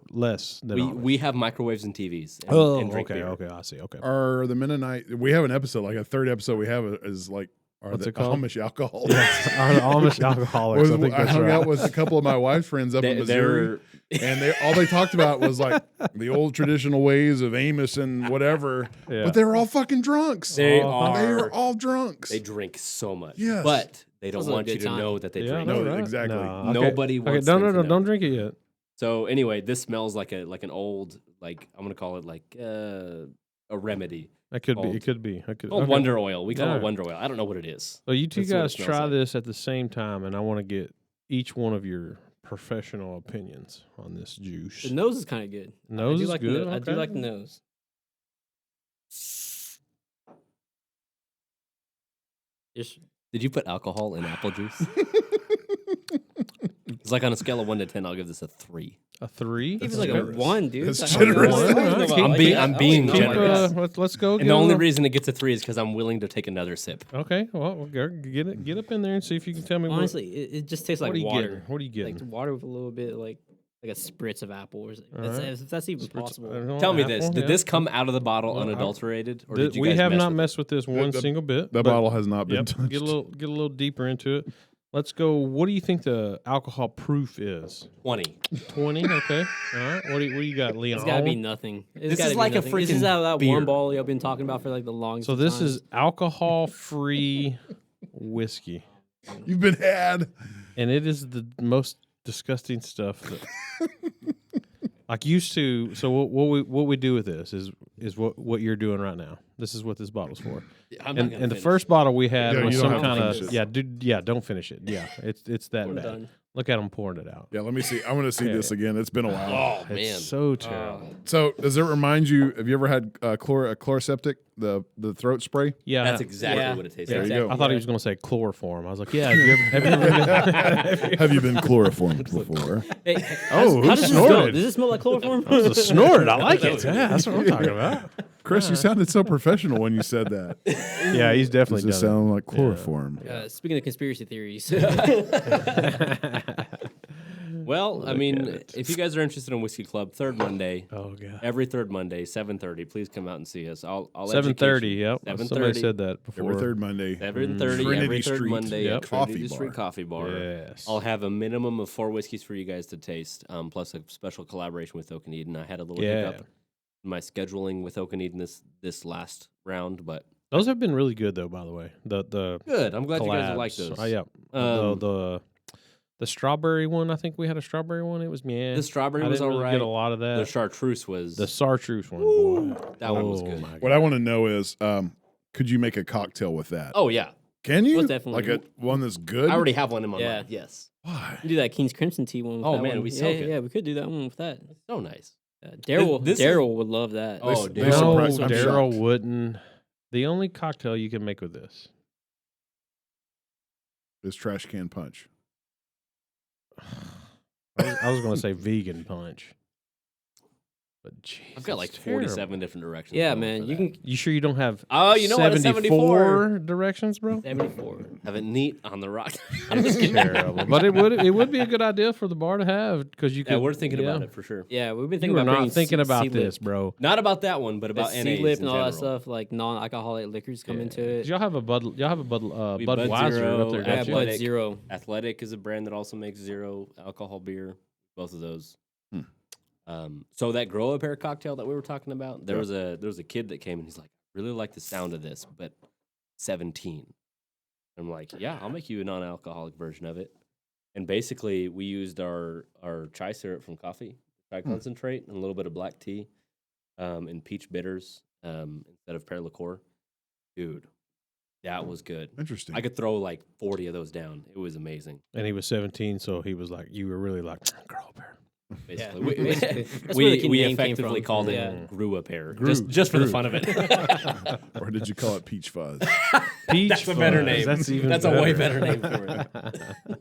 less than Amish? we have microwaves and TVs. And, Oh, and drink okay, beer. okay, I see. Okay. Are the Mennonite? We have an episode, like a third episode. We have is like are What's the it called? Amish alcohol? Yes, are the Amish alcoholics? I think I that's hung right. out with a couple of my wife's friends up in Missouri, and all they talked about was like the old traditional ways of Amos and whatever. Yeah. But they were all fucking drunks. They Oh, They are. are all drunks. They drink so much. Yes. But they don't Sounds like a want you good to time. know that they Yeah, drink. No, right? exactly. Okay. Nobody Okay, wants no, them no, to no, know. don't drink it yet. So anyway, this smells like an old, like I'm gonna call it like a remedy. That could be. Old. It could be. I could. Called okay. Wonder Oil. We call Yeah. it Wonder Oil. I don't know what it is. So you two That's what it guys smells try like. this at the same time, and I want to get each one of your professional opinions on this juice. The nose is kind of good. Nose I do is like good. I do okay. like the nose. Just Did you put alcohol in apple juice? It's like on a scale of 1 to 10, I'll give this a 3. A 3. give it That's like a generous. 1, dude. That's Like, how do you generous. know All what right, I'm keep- about? I'm being Keep, generous. Let's go. And the only reason it gets a 3 is because I'm willing to take another sip. Okay, well, get up in there and see if you can tell me. Honestly, it just tastes what like are you water. getting? What are you getting? Like water with a little bit like a spritz of apple, or All right. if that's even possible. Tell me this: Did this come out of the bottle Well, unadulterated, or did you we guys have mess not with messed with this one The- single bit. That but- bottle has not been Yep, touched. get a little deeper into it. Let's go. What do you think the alcohol proof is? 20? 20. Okay. All right. What do you got, Leon? It's gotta be nothing. It's This gotta is be like a nothing. This is freaking that beer. one ball y'all been talking about for like the longest. So this time. is alcohol-free whiskey, You've been had. and it is the most disgusting stuff that. Like used to. So what we do with this is what you're doing right now. This is what this bottle's for. I'm not And gonna the finish. first bottle we had Yeah, was you don't some have to kind finish of don't finish it. Yeah, it's that We're bad. done. Look at him pouring it out. Yeah, let me see. I want to see Okay. this again. It's been a while. Oh man, It's so terrible. So, does it remind you? Have you ever had a chloroseptic, the throat spray? Yeah, that's exactly Yeah. what it tastes There like. you go. I thought he was going to say chloroform. I was like, yeah. Have you ever Have you been chloroformed before? Hey, Oh, how who does this snorted? smell? Does it smell like chloroform? That was a snort. I like it. Yeah, that's what I'm talking about. Chris, you sounded so professional when you said that. Yeah, he's definitely Does it done sound like chloroform? Speaking of conspiracy theories, Well, I Look mean, at it. if you guys are interested in Whiskey Club, third Monday, Oh god. every third Monday, 7:30. Please come out and see us. I'll 7:30. Yep. 7:30. Somebody said that before. Every third Monday. 7:30 Trinity every third Street Monday Yep. at Trinity Coffee Street Bar. Coffee Bar. Yes. I'll have a minimum of 4 whiskeys for you guys to taste, plus a special collaboration with Oak and Eden. I had a little Yeah. hiccup in my scheduling with Oak and Eden this last round, but Those have been really good though. By the way, the good. I'm glad you guys like collabs. those. Oh yeah. The strawberry one. I think we had a strawberry one. It was meh. The strawberry I was didn't all really right. get a lot of that. The chartreuse was The chartreuse one. Woo, Boy. that one was Oh, good. my What I want to know is, could you make a cocktail with that? Oh yeah, Can you? most definitely. Like a one that's good? I already have one in my Yeah. mind. Yes, Why? we do that King's Crimson tea one. With Oh, that man, one. we yeah, soak it. yeah, we could do that one with that. so nice. Daryl This is- Daryl would love that. Oh, They dude. No, surprised- I'm Daryl shocked. wouldn't. The only cocktail you can make with this. Is trash can punch. I was going to say vegan punch. But geez, I've got like it's 47 terrible. different directions. Yeah, going man. for You that. can You sure you don't have Oh, you know what? It's 74 directions, bro? 74. Have it neat on the rock. It's terrible. But it would be a good idea for the bar to have because you could. Yeah, we're thinking about it for sure. Yeah, we've been You thinking were about not bringing thinking about C-lip. this, bro. Not about that one, but about NAs C-lip in and all that general. stuff, like non-alcoholic liquors come into it. Y'all have a We Bud Budweiser Zero, up there, Yeah, don't you? Athletic. Bud Zero. Athletic is a brand that also makes zero alcohol beer. Both of those. So that grow a pear cocktail that we were talking about, there was a kid that came and he's like, I really like the sound of this, but 17. I'm like, yeah, I'll make you a non-alcoholic version of it. And basically, we used our chai syrup from coffee, chai concentrate, and a little bit of black tea, and peach bitters instead of pear liqueur. Dude, that was good. Interesting. I could throw like 40 of those down. It was amazing. And he was 17, so he was like, you were really like, girl bear. Basically, That's where the we name came effectively from. called Yeah. it grew a pear, Grew, just for the grew. fun of it. Or did you call it peach fuzz? Peach That's a better fuzz. name. That's A way better name for it.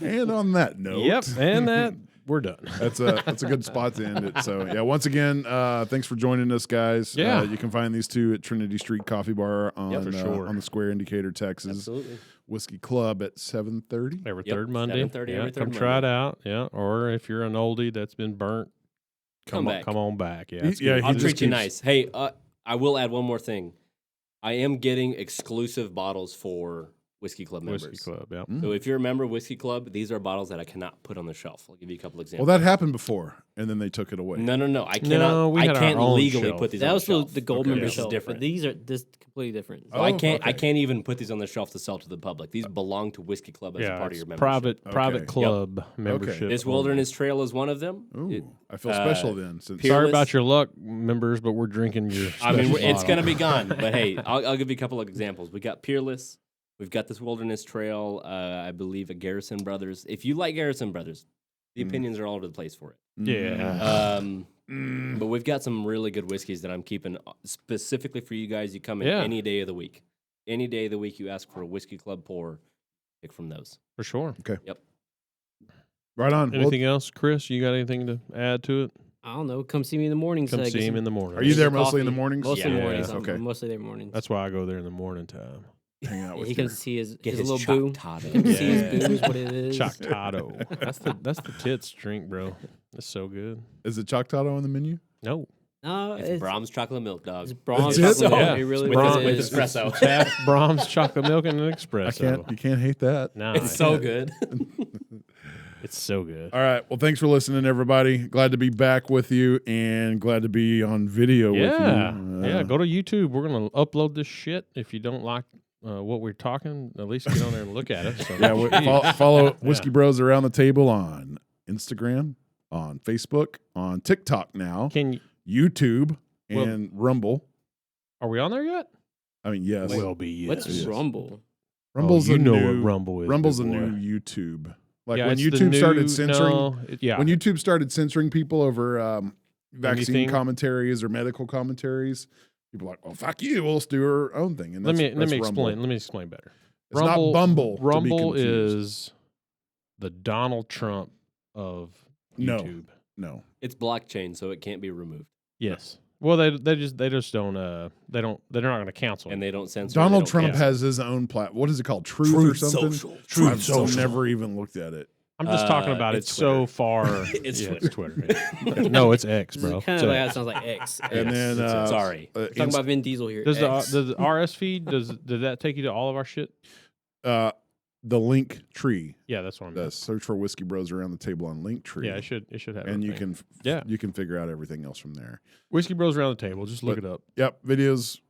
And on that note, Yep, and that we're done. that's a good spot to end it. So yeah, once again, thanks for joining us, guys. Yeah. You can find these two at Trinity Street Coffee Bar on for sure. on the Square in Decatur, Texas. Absolutely. Whiskey Club at 7:30. Every Yep, third Monday. 7:30 Yeah, every third come try it Monday. out. Yeah, or if you're an oldie that's been burnt, Come back. Come on back. Yeah, He- it's yeah, good. he I'll just treat you keeps- nice. Hey, I will add one more thing. I am getting exclusive bottles for Whiskey Club members. Whiskey Club. Yeah. So if you're a member of Whiskey Club, these are bottles that I cannot put on the shelf. I'll give you a couple Well, examples. that happened before, and then they took it away. No, I cannot. No, we I had our can't own legally shelf. put these That on was the shelf. for the gold Okay. member This is shelf, different. but these are this completely different. So I Oh, can't. I okay. can't even put these on the shelf to sell to the public. These belong to Whiskey Club as a Yeah, part of it's your membership. private Okay. club membership. This only. Wilderness Trail is one of them. Ooh, It- I feel special then. Since Peer- Sorry about Peerless. your luck, members, but we're drinking your. I mean, special it's going to be bottle. gone. But hey, I'll give you a couple of examples. We got Peerless. We've got this Wilderness Trail. I believe at Garrison Brothers. If you like Garrison Brothers, the opinions are all over the place for it. Yeah. But we've got some really good whiskeys that I'm keeping specifically for you guys. You come in Yeah. any day of the week. Any day of the week, you ask for a Whiskey Club pour, pick from those. For sure. Right on. Well, Anything else, Chris? You got anything to add to it? I don't know. Come see me in the mornings. Come get see him some- in the morning. are you get there some mostly in the coffee. mornings? Mostly in the Yeah, mornings. okay. I'm mostly there mornings. That's why I go there in the morning time. Hang out with he you. comes to see his Get little his boo. Choc-Tato. Come to see Yeah. his booze, what it is. Choctato. that's the tits drink, bro. It's so good. Is it Choctaw on the menu? No. No, It's Brahms chocolate milk, dog. It's Brahms That's it? chocolate. Yeah. It really With, Brahms- with is. espresso. Tap, Brahms chocolate milk and an espresso. You can't hate that. Nah, It's so good. It's so good. All right. Well, thanks for listening, everybody. Glad to be back with you and glad to be on video Yeah. with you. Yeah. Go to YouTube. We're gonna upload this shit. If you don't like what we're talking, at least get on there and look at it. So, Yeah, follow Whiskey Bros Around the Table on Instagram, on Facebook, on TikTok now, Can you, YouTube, Well- and Rumble. are we on there yet? I mean, yes. Will be. Yes. What's Yes. Rumble? Rumble's you a know new, what Rumble is. Rumble's a big boy. new YouTube. Like Yeah, when it's the YouTube started new- censoring, no, when YouTube started censoring people over vaccine Anything- commentaries or medical commentaries, people are like, "Well, fuck you. We'll do our own thing." And let that's me Rumble. explain. Let me explain better. It's not Bumble. to be Rumble confused. is the Donald Trump of No. YouTube. no. It's blockchain, so it can't be removed. Yes. Well, they just don't they're not going to cancel And it. they don't censor. Donald they don't Trump cancel. has his own platform. What is it called? Truth or something? Social. I've still never even looked at it. I'm just talking about it it's so Twitter. far. It's yeah, it's Twitter. Yeah. No, it's X, bro. Kind It's of like X. that sounds like X. And then Sorry. Talking about Vin Diesel here. Does X. the RS feed does that take you to all of our shit? the link tree Yeah, that's what I'm. does. Search for Whiskey Bros Around the Table on Linktree. Yeah, it should have. and you everything. can Yeah. you can figure out everything else from there. Whiskey Bros around the table. Just look But- it up. Yep, videos.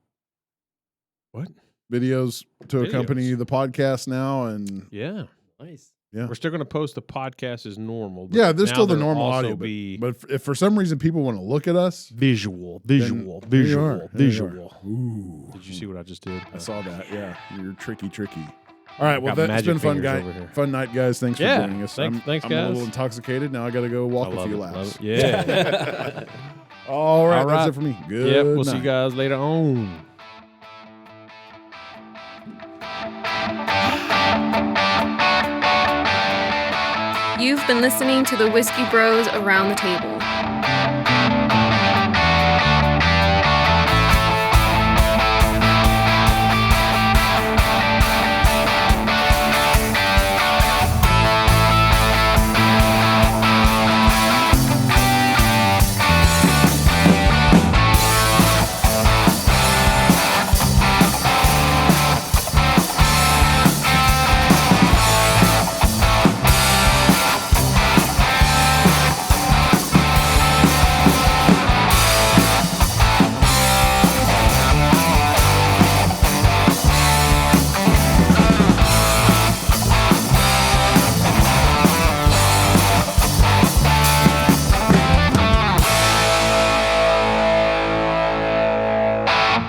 What? Videos to accompany Videos. the podcast now, and Yeah. Nice. We're still going to post the podcast as normal. But yeah, there's now still the there'll normal also audio. Be But if for some reason people want to look at us, visual. there you are. There you are. Ooh, Did you see what I just did? I saw that. Yeah, you're tricky. All right, well, Got it's magic been fun, fingers over here. Fun night, guys. Thanks Yeah, for joining us. thanks, I'm a little guys. intoxicated now. I got to go walk I a love few it, love laps. it. Yeah. All right, All that's right. it for me. Good Yep. We'll see you night. guys later on. You've been listening to the Whiskey Bros Around the Table.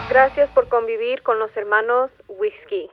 Gracias por convivir con los hermanos Whiskey.